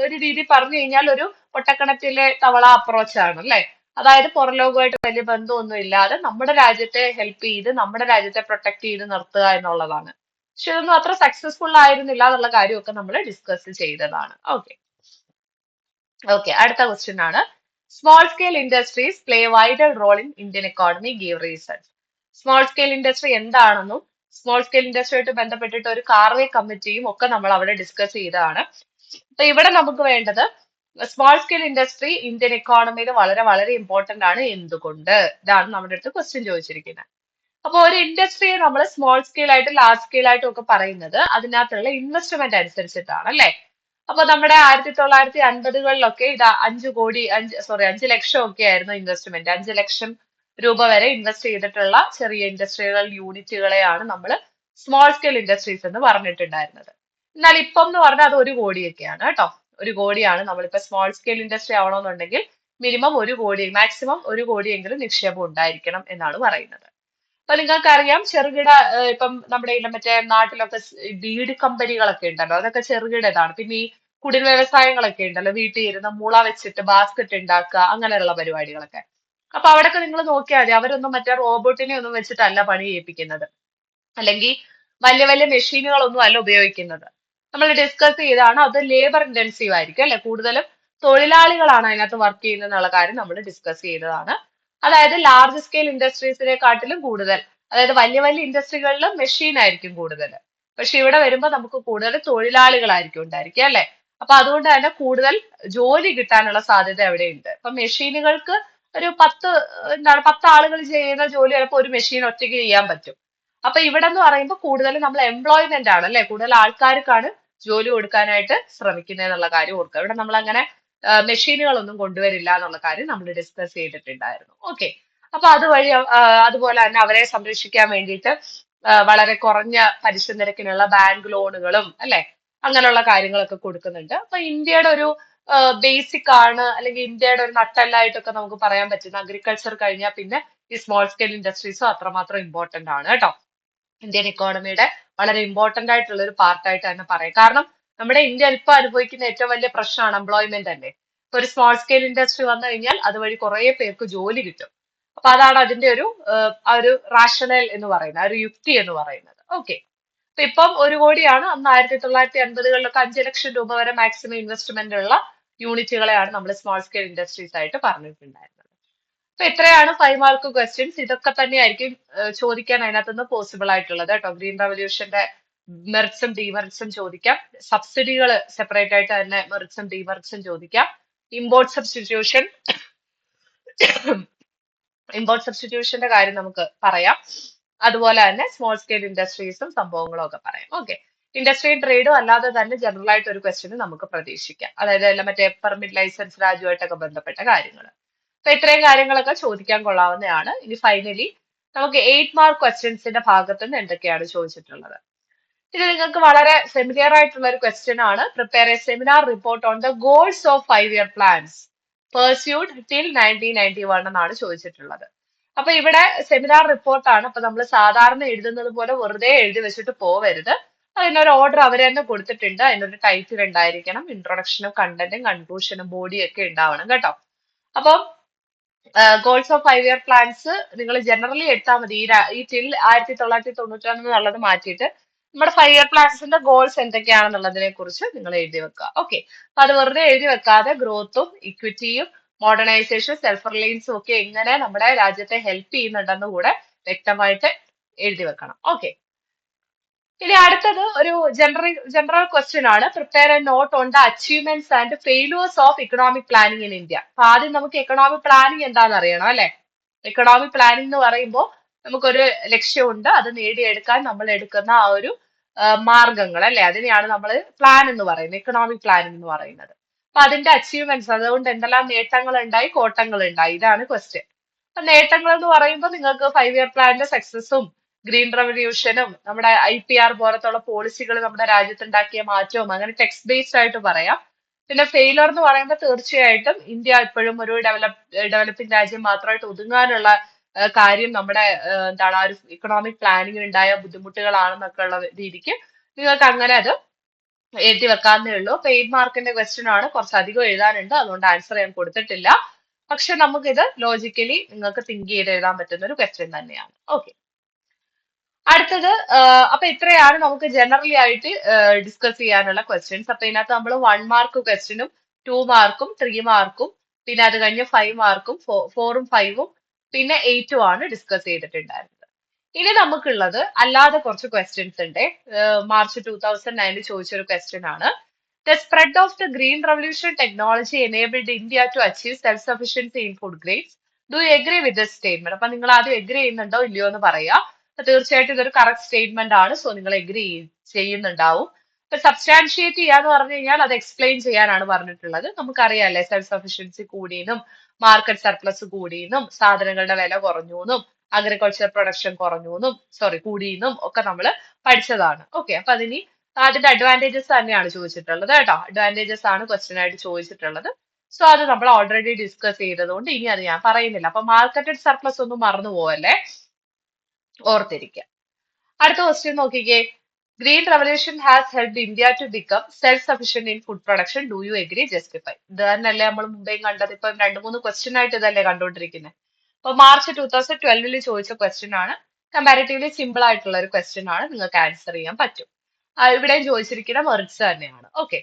ഒരു രീതി പറഞ്ഞു കഴിഞ്ഞാൽ ഒരു ഒട്ടക്കണത്തിലെ തവള അപ്രോച്ച് ആണ് അല്ലെ. അതായത് പുറം ലോകമായിട്ട് വലിയ ബന്ധമൊന്നും ഇല്ലാതെ നമ്മുടെ രാജ്യത്തെ ഹെൽപ്പ് ചെയ്ത് നമ്മുടെ രാജ്യത്തെ പ്രൊട്ടക്ട് ചെയ്ത് നിർത്തുക എന്നുള്ളതാണ്. പക്ഷെ ഇതൊന്നും അത്ര സക്സസ്ഫുൾ ആയിരുന്നില്ല എന്നുള്ള കാര്യമൊക്കെ നമ്മൾ ഡിസ്കസ് ചെയ്തതാണ്. ഓക്കെ, അടുത്ത ക്വസ്റ്റ്യൻ ആണ്, small scale industries play vital role in Indian economy, give reasons. Small scale industry എന്താണെന്നും സ്മോൾ സ്കെയിൽ ഇൻഡസ്ട്രിയായിട്ട് ബന്ധപ്പെട്ടിട്ട് ഒരു കാർവേ കമ്മിറ്റിയും ഒക്കെ നമ്മൾ അവിടെ ഡിസ്കസ് ചെയ്തതാണ്. അപ്പൊ ഇവിടെ നമുക്ക് വേണ്ടത്, സ്മോൾ സ്കെയിൽ ഇൻഡസ്ട്രി ഇന്ത്യൻ എക്കോണമിയിൽ വളരെ വളരെ ഇമ്പോർട്ടന്റ് ആണ്, എന്തുകൊണ്ട്? ഇതാണ് നമ്മുടെ അടുത്ത് ക്വസ്റ്റ്യൻ ചോദിച്ചിരിക്കുന്നത്. അപ്പൊ ഒരു ഇൻഡസ്ട്രിയെ നമ്മൾ സ്മോൾ സ്കെയിൽ ആയിട്ട് ലാർജ് സ്കെയിൽ ആയിട്ടും ഒക്കെ പറയുന്നത് അതിനകത്തുള്ള ഇൻവെസ്റ്റ്മെന്റ് അനുസരിച്ചിട്ടാണ് അല്ലെ. അപ്പൊ നമ്മുടെ 1950-കളിലൊക്കെ ഇത് 5 ലക്ഷം ഒക്കെ ആയിരുന്നു ഇൻവെസ്റ്റ്മെന്റ്. 5 ലക്ഷം രൂപ വരെ ഇൻവെസ്റ്റ് ചെയ്തിട്ടുള്ള ചെറിയ ഇൻഡസ്ട്രിയൽ യൂണിറ്റുകളെയാണ് നമ്മൾ സ്മോൾ സ്കെയിൽ ഇൻഡസ്ട്രീസ് എന്ന് പറഞ്ഞിട്ടുണ്ടായിരുന്നത്. എന്നാൽ ഇപ്പം എന്ന് പറഞ്ഞാൽ അത് 1 കോടിയൊക്കെയാണ് കേട്ടോ. 1 കോടിയാണ്. നമ്മളിപ്പോ സ്മോൾ സ്കെയിൽ ഇൻഡസ്ട്രി ആവണമെന്നുണ്ടെങ്കിൽ മിനിമം 1 കോടി, മാക്സിമം 1 കോടിയെങ്കിലും നിക്ഷേപം ഉണ്ടായിരിക്കണം എന്നാണ് പറയുന്നത്. അപ്പൊ നിങ്ങൾക്കറിയാം, ചെറുകിട ഇപ്പം നമ്മുടെ മറ്റേ നാട്ടിലൊക്കെ ബീഡ് കമ്പനികളൊക്കെ ഉണ്ടല്ലോ, അതൊക്കെ ചെറുകിടതാണ്. പിന്നെ ഈ കുടിൽ വ്യവസായങ്ങളൊക്കെ ഉണ്ടല്ലോ, വീട്ടിൽ ഇരുന്ന് മുള വെച്ചിട്ട് ബാസ്ക്കറ്റ് ഉണ്ടാക്കുക, അങ്ങനെയുള്ള പരിപാടികളൊക്കെ. അപ്പൊ അവിടെയൊക്കെ നിങ്ങൾ നോക്കിയാൽ മതി, അവരൊന്നും മറ്റേ റോബോട്ടിനെ ഒന്നും വെച്ചിട്ടല്ല പണി ചെയ്യിപ്പിക്കുന്നത്, അല്ലെങ്കിൽ വലിയ വലിയ മെഷീനുകളൊന്നും അല്ല ഉപയോഗിക്കുന്നത്. നമ്മൾ ഡിസ്കസ് ചെയ്താണ്, അത് ലേബർ ഇന്റൻസീവ് ആയിരിക്കും അല്ലെ, കൂടുതലും തൊഴിലാളികളാണ് അതിനകത്ത് വർക്ക് ചെയ്യുന്നത് എന്നുള്ള കാര്യം നമ്മൾ ഡിസ്കസ് ചെയ്തതാണ്. അതായത് ലാർജ് സ്കെയിൽ ഇൻഡസ്ട്രീസിനെക്കാട്ടിലും കൂടുതൽ, അതായത് വലിയ വലിയ ഇൻഡസ്ട്രികളിൽ മെഷീൻ ആയിരിക്കും കൂടുതൽ, പക്ഷെ ഇവിടെ വരുമ്പോൾ നമുക്ക് കൂടുതൽ തൊഴിലാളികളായിരിക്കും ഉണ്ടായിരിക്കുക അല്ലെ. അപ്പൊ അതുകൊണ്ട് തന്നെ കൂടുതൽ ജോലി കിട്ടാനുള്ള സാധ്യത അവിടെയുണ്ട്. ഇപ്പൊ മെഷീനുകൾക്ക് ഒരു 10 എന്താണ് 10 ആളുകൾ ചെയ്യുന്ന ജോലി ചിലപ്പോൾ ഒരു മെഷീൻ ഒറ്റയ്ക്ക് ചെയ്യാൻ പറ്റും. അപ്പൊ ഇവിടെ എന്ന് പറയുമ്പോൾ കൂടുതലും നമ്മൾ എംപ്ലോയ്മെന്റ് ആണ് അല്ലെ, കൂടുതൽ ആൾക്കാർക്കാണ് ജോലി കൊടുക്കാനായിട്ട് ശ്രമിക്കുന്നത് എന്നുള്ള കാര്യം ഓർക്കുക. ഇവിടെ നമ്മൾ അങ്ങനെ മെഷീനുകളൊന്നും കൊണ്ടുവരില്ല എന്നുള്ള കാര്യം നമ്മൾ ഡിസ്കസ് ചെയ്തിട്ടുണ്ടായിരുന്നു. ഓക്കെ, അപ്പൊ അതുവഴി അതുപോലെ തന്നെ അവരെ സംരക്ഷിക്കാൻ വേണ്ടിയിട്ട് വളരെ കുറഞ്ഞ പലിശ നിരക്കിനുള്ള ബാങ്ക് ലോണുകളും അല്ലെ, അങ്ങനെയുള്ള കാര്യങ്ങളൊക്കെ കൊടുക്കുന്നുണ്ട്. അപ്പൊ ഇന്ത്യയുടെ ഒരു ബേസിക് ആണ്, അല്ലെങ്കിൽ ഇന്ത്യയുടെ ഒരു നട്ടെല്ലായിട്ടൊക്കെ നമുക്ക് പറയാൻ പറ്റുന്ന അഗ്രികൾച്ചർ കഴിഞ്ഞാൽ പിന്നെ ഈ സ്മോൾ സ്കെയിൽ ഇൻഡസ്ട്രീസും അത്രമാത്രം ഇമ്പോർട്ടന്റ് ആണ് കേട്ടോ. ഇന്ത്യൻ ഇക്കോണമിയുടെ വളരെ ഇമ്പോർട്ടന്റ് ആയിട്ടുള്ള ഒരു പാർട്ടായിട്ട് തന്നെ പറയാം. കാരണം നമ്മുടെ ഇന്ത്യ ഇപ്പൊ അനുഭവിക്കുന്ന ഏറ്റവും വലിയ പ്രശ്നമാണ് എംപ്ലോയ്മെന്റ് അല്ലേ. ഇപ്പൊ ഒരു സ്മോൾ സ്കെയിൽ ഇൻഡസ്ട്രി വന്നു കഴിഞ്ഞാൽ അതുവഴി കുറെ പേർക്ക് ജോലി കിട്ടും. അപ്പൊ അതാണ് അതിന്റെ ഒരു റാഷണൽ എന്ന് പറയുന്നത്, ഒരു യുക്തി എന്ന് പറയുന്നത്. ഓക്കെ, അപ്പൊ ഇപ്പം 1 കോടിയാണ്. അന്ന് 1980-കളിലൊക്കെ 5 ലക്ഷം രൂപ വരെ മാക്സിമം ഇൻവെസ്റ്റ്മെന്റ് ഉള്ള യൂണിറ്റുകളെയാണ് നമ്മൾ സ്മോൾ സ്കെയിൽ ഇൻഡസ്ട്രീസ് ആയിട്ട് പറഞ്ഞിട്ടുണ്ടായിരുന്നത്. അപ്പൊ ഇത്രയാണ് 5 മാർക്ക് ക്വസ്റ്റ്യൻസ്. ഇതൊക്കെ തന്നെയായിരിക്കും ചോദിക്കാൻ അതിനകത്തുനിന്ന് പോസിബിൾ ആയിട്ടുള്ളത് കേട്ടോ. ഗ്രീൻ റവല്യൂഷന്റെ മെറിറ്റ്സും ഡിമെറിറ്റ്സും ചോദിക്കാം. സബ്സിഡികൾ സെപ്പറേറ്റ് ആയിട്ട് തന്നെ മെറിറ്റ്സും ഡിമെറിറ്റ്സും ചോദിക്കാം. ഇമ്പോർട്ട് സബ്സ്റ്റിറ്റ്യൂഷൻ സബ്സ്റ്റിറ്റ്യൂഷന്റെ കാര്യം നമുക്ക് പറയാം. അതുപോലെ തന്നെ സ്മോൾ സ്കെയിൽ ഇൻഡസ്ട്രീസും സംഭവങ്ങളും ഒക്കെ പറയാം. ഓക്കെ, ഇൻഡസ്ട്രിയും ട്രേഡും അല്ലാതെ തന്നെ ജനറൽ ആയിട്ട് ഒരു ക്വസ്റ്റ്യൻ നമുക്ക് പ്രതീക്ഷിക്കാം. അതായത് എല്ലാം മറ്റേ പെർമിറ്റ് ലൈസൻസ് രാജുവായിട്ടൊക്കെ ബന്ധപ്പെട്ട കാര്യങ്ങൾ. അപ്പൊ ഇത്രയും കാര്യങ്ങളൊക്കെ ചോദിക്കാൻ കൊള്ളാവുന്നതാണ്. ഇനി ഫൈനലി നമുക്ക് 8 മാർക്ക് ക്വസ്റ്റ്യൻസിന്റെ ഭാഗത്ത് നിന്ന് എന്തൊക്കെയാണ് ചോദിച്ചിട്ടുള്ളത്. ഇത് നിങ്ങൾക്ക് വളരെ ഫെമിലിയർ ആയിട്ടുള്ള ഒരു ക്വസ്റ്റ്യൻ ആണ്. Prepare a seminar report on the goals of 5-year plans pursued till 1991 എന്നാണ് ചോദിച്ചിട്ടുള്ളത്. അപ്പൊ ഇവിടെ സെമിനാർ റിപ്പോർട്ടാണ്. അപ്പൊ നമ്മൾ സാധാരണ എഴുതുന്നത് പോലെ വെറുതെ എഴുതി വെച്ചിട്ട് പോവരുത്. അതിനൊരു ഓർഡർ അവർ തന്നെ കൊടുത്തിട്ടുണ്ട്. അതിനൊരു ടൈറ്റിൽ ഉണ്ടായിരിക്കണം, ഇൻട്രൊഡക്ഷനും കണ്ടന്റും കൺക്ലൂഷനും ബോഡിയും ഒക്കെ ഉണ്ടാവണം കേട്ടോ. അപ്പം ഗോൾസ് ഓഫ് 5-year പ്ലാൻസ് നിങ്ങൾ ജനറലി എടുത്താൽ മതി. ഈ ടിൽ 1991 എന്നുള്ളത് മാറ്റിയിട്ട് നമ്മുടെ 5-year പ്ലാൻസിന്റെ ഗോൾസ് എന്തൊക്കെയാണെന്നുള്ളതിനെ കുറിച്ച് നിങ്ങൾ എഴുതി വെക്കുക. ഓക്കെ, അപ്പൊ അത് വെറുതെ എഴുതി വെക്കാതെ ഗ്രോത്തും ഇക്വിറ്റിയും മോഡേണൈസേഷൻ സെൽഫ് റിലയൻസും ഒക്കെ എങ്ങനെ നമ്മുടെ രാജ്യത്തെ ഹെൽപ്പ് ചെയ്യുന്നുണ്ടെന്ന് കൂടെ വ്യക്തമായിട്ട് എഴുതി വെക്കണം. ഓക്കെ, ഇനി അടുത്തത് ഒരു ജനറൽ ക്വസ്റ്റ്യൻ ആണ്. Prepare a note on the achievements and failures of economic planning in India. അപ്പൊ ആദ്യം നമുക്ക് എക്കണോമിക് പ്ലാനിങ് എന്താണെന്ന് അറിയണം അല്ലെ. എക്കണോമിക് പ്ലാനിങ് എന്ന് പറയുമ്പോൾ നമുക്കൊരു ലക്ഷ്യമുണ്ട്, അത് നേടിയെടുക്കാൻ നമ്മൾ എടുക്കുന്ന ആ ഒരു മാർഗങ്ങൾ അല്ലെ, അതിനെയാണ് നമ്മൾ പ്ലാൻ എന്ന് പറയുന്നത്, എക്കണോമിക് പ്ലാനിങ് എന്ന് പറയുന്നത്. അപ്പൊ അതിന്റെ അച്ചീവ്മെന്റ്സ്, അതുകൊണ്ട് എന്തെല്ലാം നേട്ടങ്ങൾ ഉണ്ടായി, കോട്ടങ്ങൾ ഉണ്ടായി, ഇതാണ് ക്വസ്റ്റ്യൻ. അപ്പൊ നേട്ടങ്ങൾ എന്ന് പറയുമ്പോൾ നിങ്ങൾക്ക് 5-year പ്ലാനിന്റെ സക്സസും ഗ്രീൻ റവല്യൂഷനും നമ്മുടെ IPR പോലത്തുള്ള പോളിസികൾ നമ്മുടെ രാജ്യത്തുണ്ടാക്കിയ മാറ്റവും അങ്ങനെ ടെക്സ്റ്റ് ബേസ്ഡ് ആയിട്ട് പറയാം. പിന്നെ ഫെയിലർ എന്ന് പറയുമ്പോൾ തീർച്ചയായിട്ടും ഇന്ത്യ ഇപ്പോഴും ഒരു ഡെവലപ്പിംഗ് രാജ്യം മാത്രമായിട്ട് ഒതുങ്ങാനുള്ള കാര്യം നമ്മുടെ എന്താണ് ആ ഒരു ഇക്കണോമിക് പ്ലാനിങ്ങിൽ ഉണ്ടായ ബുദ്ധിമുട്ടുകളാണെന്നൊക്കെ ഉള്ള രീതിക്ക് നിങ്ങൾക്ക് അങ്ങനെ അത് എഴുതി വെക്കാവുന്നേ ഉള്ളൂ. അപ്പൊ 8 മാർക്കിന്റെ ക്വസ്റ്റ്യൻ ആണ്, കുറച്ചധികം എഴുതാനുണ്ട്, അതുകൊണ്ട് ആൻസർ ഞാൻ കൊടുത്തിട്ടില്ല. പക്ഷെ നമുക്കിത് ലോജിക്കലി നിങ്ങൾക്ക് തിങ്ക് ചെയ്ത് എഴുതാൻ പറ്റുന്ന ഒരു ക്വസ്റ്റ്യൻ തന്നെയാണ്. ഓക്കെ, അടുത്തത് അപ്പൊ ഇത്രയാണ് നമുക്ക് ജനറലി ആയിട്ട് ഡിസ്കസ് ചെയ്യാനുള്ള ക്വസ്റ്റ്യൻസ്. അപ്പൊ ഇതിനകത്ത് നമ്മൾ 1 മാർക്ക് ക്വസ്റ്റ്യനും 2 മാർക്കും 3 മാർക്കും പിന്നെ അത് കഴിഞ്ഞ് 5 മാർക്കും 4ഉം 5ഉം പിന്നെ 8ഉം ആണ് ഡിസ്കസ് ചെയ്തിട്ടുണ്ടായിരുന്നത്. ഇനി നമുക്കുള്ളത് അല്ലാതെ കുറച്ച് ക്വസ്റ്റ്യൻസ് ഉണ്ട്. മാർച്ച് 2009 ചോദിച്ചൊരു ക്വസ്റ്റ്യൻ ആണ്. The spread of the green revolution technology enabled India to achieve self sufficiency in food grains. Do you agree with this statement? അപ്പൊ നിങ്ങൾ ആദ്യം എഗ്രി ചെയ്യുന്നുണ്ടോ ഇല്ലയോ എന്ന് പറയാ. തീർച്ചയായിട്ടും ഇതൊരു കറക്റ്റ് സ്റ്റേറ്റ്മെന്റ് ആണ്. സോ നിങ്ങൾ എഗ്രി ചെയ്യുന്നുണ്ടാവും. ഇപ്പൊ സബ്സ്റ്റാൻഷിയേറ്റ് ചെയ്യാന്ന് പറഞ്ഞു കഴിഞ്ഞാൽ അത് എക്സ്പ്ലെയിൻ ചെയ്യാനാണ് പറഞ്ഞിട്ടുള്ളത്. നമുക്കറിയാല്ലേ സെൽഫ് സഫിഷ്യൻസി കൂടിയെന്നും മാർക്കറ്റ് സർപ്ലസ് കൂടിയെന്നും സാധനങ്ങളുടെ വില കുറഞ്ഞു എന്നും അഗ്രികൾച്ചർ പ്രൊഡക്ഷൻ കൂടിയെന്നും ഒക്കെ നമ്മൾ പഠിച്ചതാണ്. ഓക്കെ, അപ്പൊ അതിന്റെ അഡ്വാൻറ്റേജസ് തന്നെയാണ് ചോദിച്ചിട്ടുള്ളത് കേട്ടോ. അഡ്വാൻറ്റേജസ് ആണ് ക്വസ്റ്റ്യൻ ആയിട്ട് ചോദിച്ചിട്ടുള്ളത്. സോ അത് നമ്മൾ ഓൾറെഡി ഡിസ്കസ് ചെയ്തതുകൊണ്ട് ഇനി അത് ഞാൻ പറയുന്നില്ല. അപ്പൊ മാർക്കറ്റഡ് സർപ്ലസ് ഒന്നും മറന്നു പോവല്ലേ, ഓർത്തിരിക്കുക. അടുത്ത ക്വസ്റ്റ്യൻ നോക്കിക്കേ. Green revolution has helped India to become self sufficient in food production. Do you agree, justify? ഇത് തന്നെയല്ലേ നമ്മൾ മുമ്പേയും കണ്ടത്. ഇപ്പൊ 2-3 ക്വസ്റ്റ്യൻ ആയിട്ട് ഇതല്ലേ കണ്ടുകൊണ്ടിരിക്കുന്നത്. അപ്പൊ മാർച്ച് 2012 ചോദിച്ച ക്വസ്റ്റ്യൻ ആണ്. കമ്പാരിറ്റീവ്ലി സിമ്പിൾ ആയിട്ടുള്ള ഒരു ക്വസ്റ്റ്യൻ ആണ്, നിങ്ങൾക്ക് ആൻസർ ചെയ്യാൻ പറ്റും. ഇവിടെയും ചോദിച്ചിരിക്കുന്ന മെറിറ്റ്സ് തന്നെയാണ്. ഓക്കെ,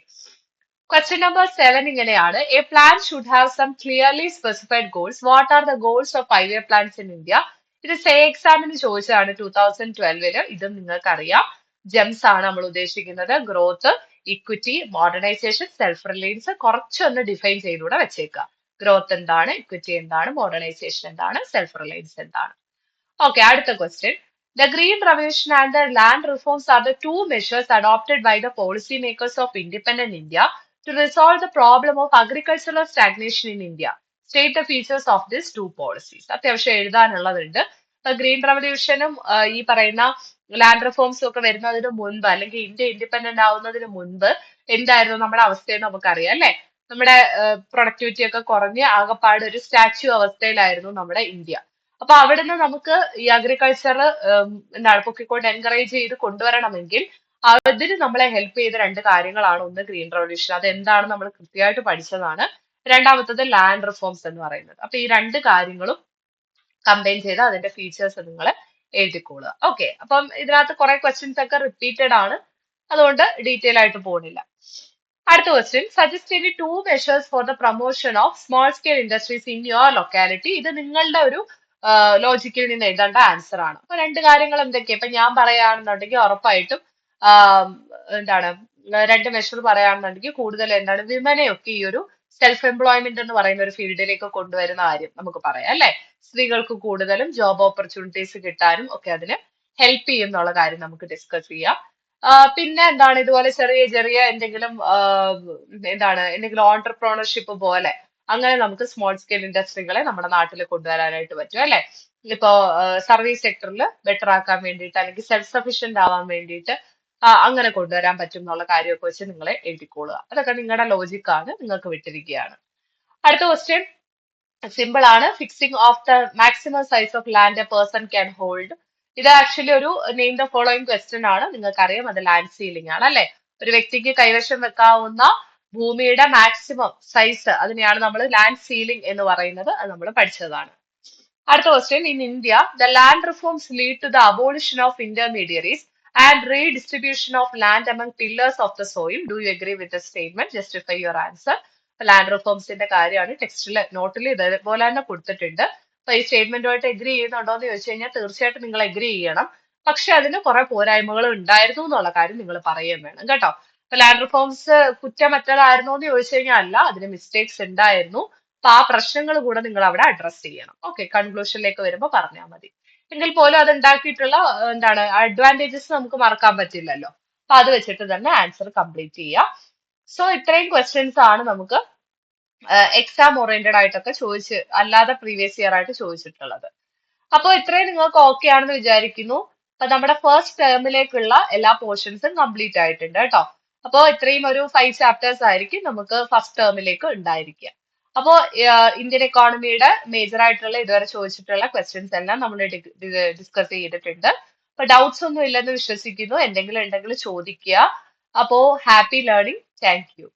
ക്വസ്റ്റ്യൻ നമ്പർ 7 ഇങ്ങനെയാണ്. A plan should have some clearly specified goals. What are the goals of 5-year plans in India? ഇത് സേ എക്സാമിന് ചോദിച്ചതാണ് 2012. ഇതും നിങ്ങൾക്കറിയാം. ജെംസ് ആണ് നമ്മൾ ഉദ്ദേശിക്കുന്നത്. Growth, equity, modernisation, self reliance കുറച്ചൊന്ന് ഡിഫൈൻ ചെയ്തുകൂടെ വെച്ചേക്കുക. ഗ്രോത്ത് എന്താണ്, ഇക്വിറ്റി എന്താണ്, മോഡേണൈസേഷൻ എന്താണ്, സെൽഫ് റിലയൻസ് എന്താണ്. Okay, അടുത്ത question. The Green Revolution and the land reforms are the two measures adopted by the policymakers of independent India to resolve the problem of agricultural stagnation in India. State the features of these two policies. അത്യാവശ്യം എഴുതാനുള്ളതുണ്ട്. Green റവല്യൂഷനും ഈ പറയുന്ന land റിഫോംസും ഒക്കെ വരുന്നതിന് മുൻപ് അല്ലെങ്കിൽ India independent ആവുന്നതിന് മുൻപ് എന്തായിരുന്നു നമ്മുടെ അവസ്ഥയെന്ന് നമുക്കറിയാം അല്ലെ. നമ്മുടെ പ്രൊഡക്ടിവിറ്റി ഒക്കെ കുറഞ്ഞ് ആകെപ്പാട് ഒരു സ്റ്റാച്യു അവസ്ഥയിലായിരുന്നു നമ്മുടെ ഇന്ത്യ. അപ്പൊ അവിടുന്ന് നമുക്ക് ഈ അഗ്രികൾച്ചർ എന്താണ് പൊക്കിക്കൊണ്ട് എൻകറേജ് ചെയ്ത് കൊണ്ടുവരണമെങ്കിൽ അതിന് നമ്മളെ ഹെൽപ്പ് ചെയ്ത രണ്ട് കാര്യങ്ങളാണ്. ഒന്ന് ഗ്രീൻ റവല്യൂഷൻ, അത് എന്താണ് നമ്മൾ കൃത്യമായിട്ട് പഠിച്ചതാണ്. രണ്ടാമത്തത് ലാൻഡ് റിഫോംസ് എന്ന് പറയുന്നത്. അപ്പൊ ഈ രണ്ട് കാര്യങ്ങളും കമ്പൈൻ ചെയ്ത് അതിന്റെ ഫീച്ചേഴ്സ് നിങ്ങൾ എഴുതിക്കോളുക. ഓക്കെ, അപ്പം ഇതിനകത്ത് കുറെ ക്വസ്റ്റ്യൻസ് ഒക്കെ റിപ്പീറ്റഡ് ആണ്, അതുകൊണ്ട് ഡീറ്റെയിൽ ആയിട്ട് പോകുന്നില്ല. അടുത്ത question, suggest any two measures for the promotion of small scale industries in your locality. ഇത് നിങ്ങളുടെ ഒരു ലോജിക്കിൽ നിന്ന് എഴുതേണ്ട ആൻസർ ആണ്. അപ്പൊ രണ്ട് കാര്യങ്ങൾ എന്തൊക്കെയാ ഇപ്പൊ ഞാൻ പറയുകയാണെന്നുണ്ടെങ്കിൽ ഉറപ്പായിട്ടും എന്താണ് രണ്ട് മെഷർ പറയുകയാണെന്നുണ്ടെങ്കിൽ കൂടുതൽ എന്താണ് വിമനെയൊക്കെ ഈ ഒരു സെൽഫ് എംപ്ലോയ്മെന്റ് എന്ന് പറയുന്ന ഒരു ഫീൽഡിലേക്ക് കൊണ്ടുവരുന്ന കാര്യം നമുക്ക് പറയാം അല്ലെ. സ്ത്രീകൾക്ക് കൂടുതലും ജോബ് ഓപ്പർച്യൂണിറ്റീസ് കിട്ടാനും ഒക്കെ അതിന് ഹെൽപ്പ് ചെയ്യും എന്നുള്ള കാര്യം നമുക്ക് ഡിസ്കസ് ചെയ്യാം. പിന്നെ എന്താണ് ഇതുപോലെ ചെറിയ ചെറിയ എന്തെങ്കിലും എന്തെങ്കിലും ഓൺടർപ്രണർഷിപ്പ് പോലെ അങ്ങനെ നമുക്ക് സ്മോൾ സ്കെയിൽ ഇൻഡസ്ട്രികളെ നമ്മുടെ നാട്ടിൽ കൊണ്ടുവരാനായിട്ട് പറ്റും അല്ലെ. ഇപ്പോ സർവീസ് സെക്ടറിൽ ബെറ്റർ ആക്കാൻ വേണ്ടിയിട്ട് അല്ലെങ്കിൽ സെൽഫ് സഫീഷ്യന്റ് ആവാൻ വേണ്ടിയിട്ട് അങ്ങനെ കൊണ്ടുവരാൻ പറ്റും എന്നുള്ള കാര്യമൊക്കെ വെച്ച് നിങ്ങൾ എഴുതിക്കൊള്ളുക. അതൊക്കെ നിങ്ങളുടെ ലോജിക് ആണ്, നിങ്ങൾക്ക് വിട്ടിരിക്കുകയാണ്. അടുത്ത ക്വസ്റ്റ്യൻ സിമ്പിൾ ആണ്. Fixing of the maximum size of land A person can hold. ഇത് ആക്ച്വലി ഒരു നെയിം ദ ഫോളോയിങ് ക്വസ്റ്റ്യൻ ആണ്. നിങ്ങൾക്കറിയാം അത് ലാൻഡ് സീലിംഗ് ആണ് അല്ലെ. ഒരു വ്യക്തിക്ക് കൈവശം വെക്കാവുന്ന ഭൂമിയുടെ മാക്സിമം സൈസ് അതിനെയാണ് നമ്മൾ ലാൻഡ് സീലിംഗ് എന്ന് പറയുന്നത്. അത് നമ്മൾ പഠിച്ചതാണ്. അടുത്ത question, in India the land reforms lead to the abolition of intermediaries and redistribution of land among tillers of the soil. Do you agree with the statement? Justify your answer. Land റിഫോംസിന്റെ കാര്യമാണ് ടെക്സ്റ്റിൽ നോട്ടിൽ ഇതേപോലെ തന്നെ കൊടുത്തിട്ടുണ്ട്. അപ്പൊ ഈ സ്റ്റേറ്റ്മെന്റുമായിട്ട് agree ചെയ്യുന്നുണ്ടോ എന്ന് ചോദിച്ചു കഴിഞ്ഞാൽ തീർച്ചയായിട്ടും നിങ്ങൾ എഗ്രി ചെയ്യണം. പക്ഷെ അതിന് കുറെ പോരായ്മകൾ ഉണ്ടായിരുന്നു എന്നുള്ള കാര്യം നിങ്ങൾ പറയുകയും വേണം കേട്ടോ. അപ്പൊ ലാൻഡ് റിഫോംസ് കുറ്റമറ്റതായിരുന്നോ എന്ന് ചോദിച്ചു കഴിഞ്ഞാൽ അല്ല, അതിന് മിസ്റ്റേക്സ് ഉണ്ടായിരുന്നു. അപ്പൊ ആ പ്രശ്നങ്ങൾ കൂടെ നിങ്ങൾ അവിടെ അഡ്രസ് ചെയ്യണം. ഓക്കെ, കൺക്ലൂഷനിലേക്ക് വരുമ്പോൾ പറഞ്ഞാൽ മതി. എങ്കിൽ പോലും അത് ഉണ്ടാക്കിയിട്ടുള്ള അഡ്വാൻറ്റേജസ് നമുക്ക് മറക്കാൻ പറ്റില്ലല്ലോ. അപ്പൊ അത് വെച്ചിട്ട് തന്നെ ആൻസർ കംപ്ലീറ്റ് ചെയ്യാം. സോ ഇത്രയും ക്വസ്റ്റ്യൻസ് ആണ് നമുക്ക് എക്സാം ഓറിയന്റഡ് ആയിട്ടൊക്കെ അല്ലാതെ പ്രീവിയസ് ഇയർ ആയിട്ട് ചോദിച്ചിട്ടുള്ളത്. അപ്പോൾ ഇത്രയും നിങ്ങൾക്ക് ഓക്കെ ആണെന്ന് വിചാരിക്കുന്നു. അപ്പൊ നമ്മുടെ ഫസ്റ്റ് ടേമിലേക്കുള്ള എല്ലാ പോർഷൻസും കംപ്ലീറ്റ് ആയിട്ടുണ്ട് കേട്ടോ. അപ്പോൾ ഇത്രയും ഒരു 5 ചാപ്റ്റേഴ്സ് ആയിരിക്കും നമുക്ക് ഫസ്റ്റ് ടേമിലേക്ക് ഉണ്ടായിരിക്കുക. അപ്പോൾ ഇന്ത്യൻ എക്കോണമിയുടെ മേജർ ആയിട്ടുള്ള ഇതുവരെ ചോദിച്ചിട്ടുള്ള ക്വസ്റ്റ്യൻസ് എല്ലാം നമ്മൾ ഡിസ്കസ് ചെയ്തിട്ടുണ്ട്. അപ്പൊ ഡൗട്ട്സ് ഒന്നും ഇല്ലെന്ന് വിശ്വസിക്കുന്നു. എന്തെങ്കിലും ഉണ്ടെങ്കിൽ ചോദിക്കുക. അപ്പോ ഹാപ്പി ലേണിംഗ്. Thank you.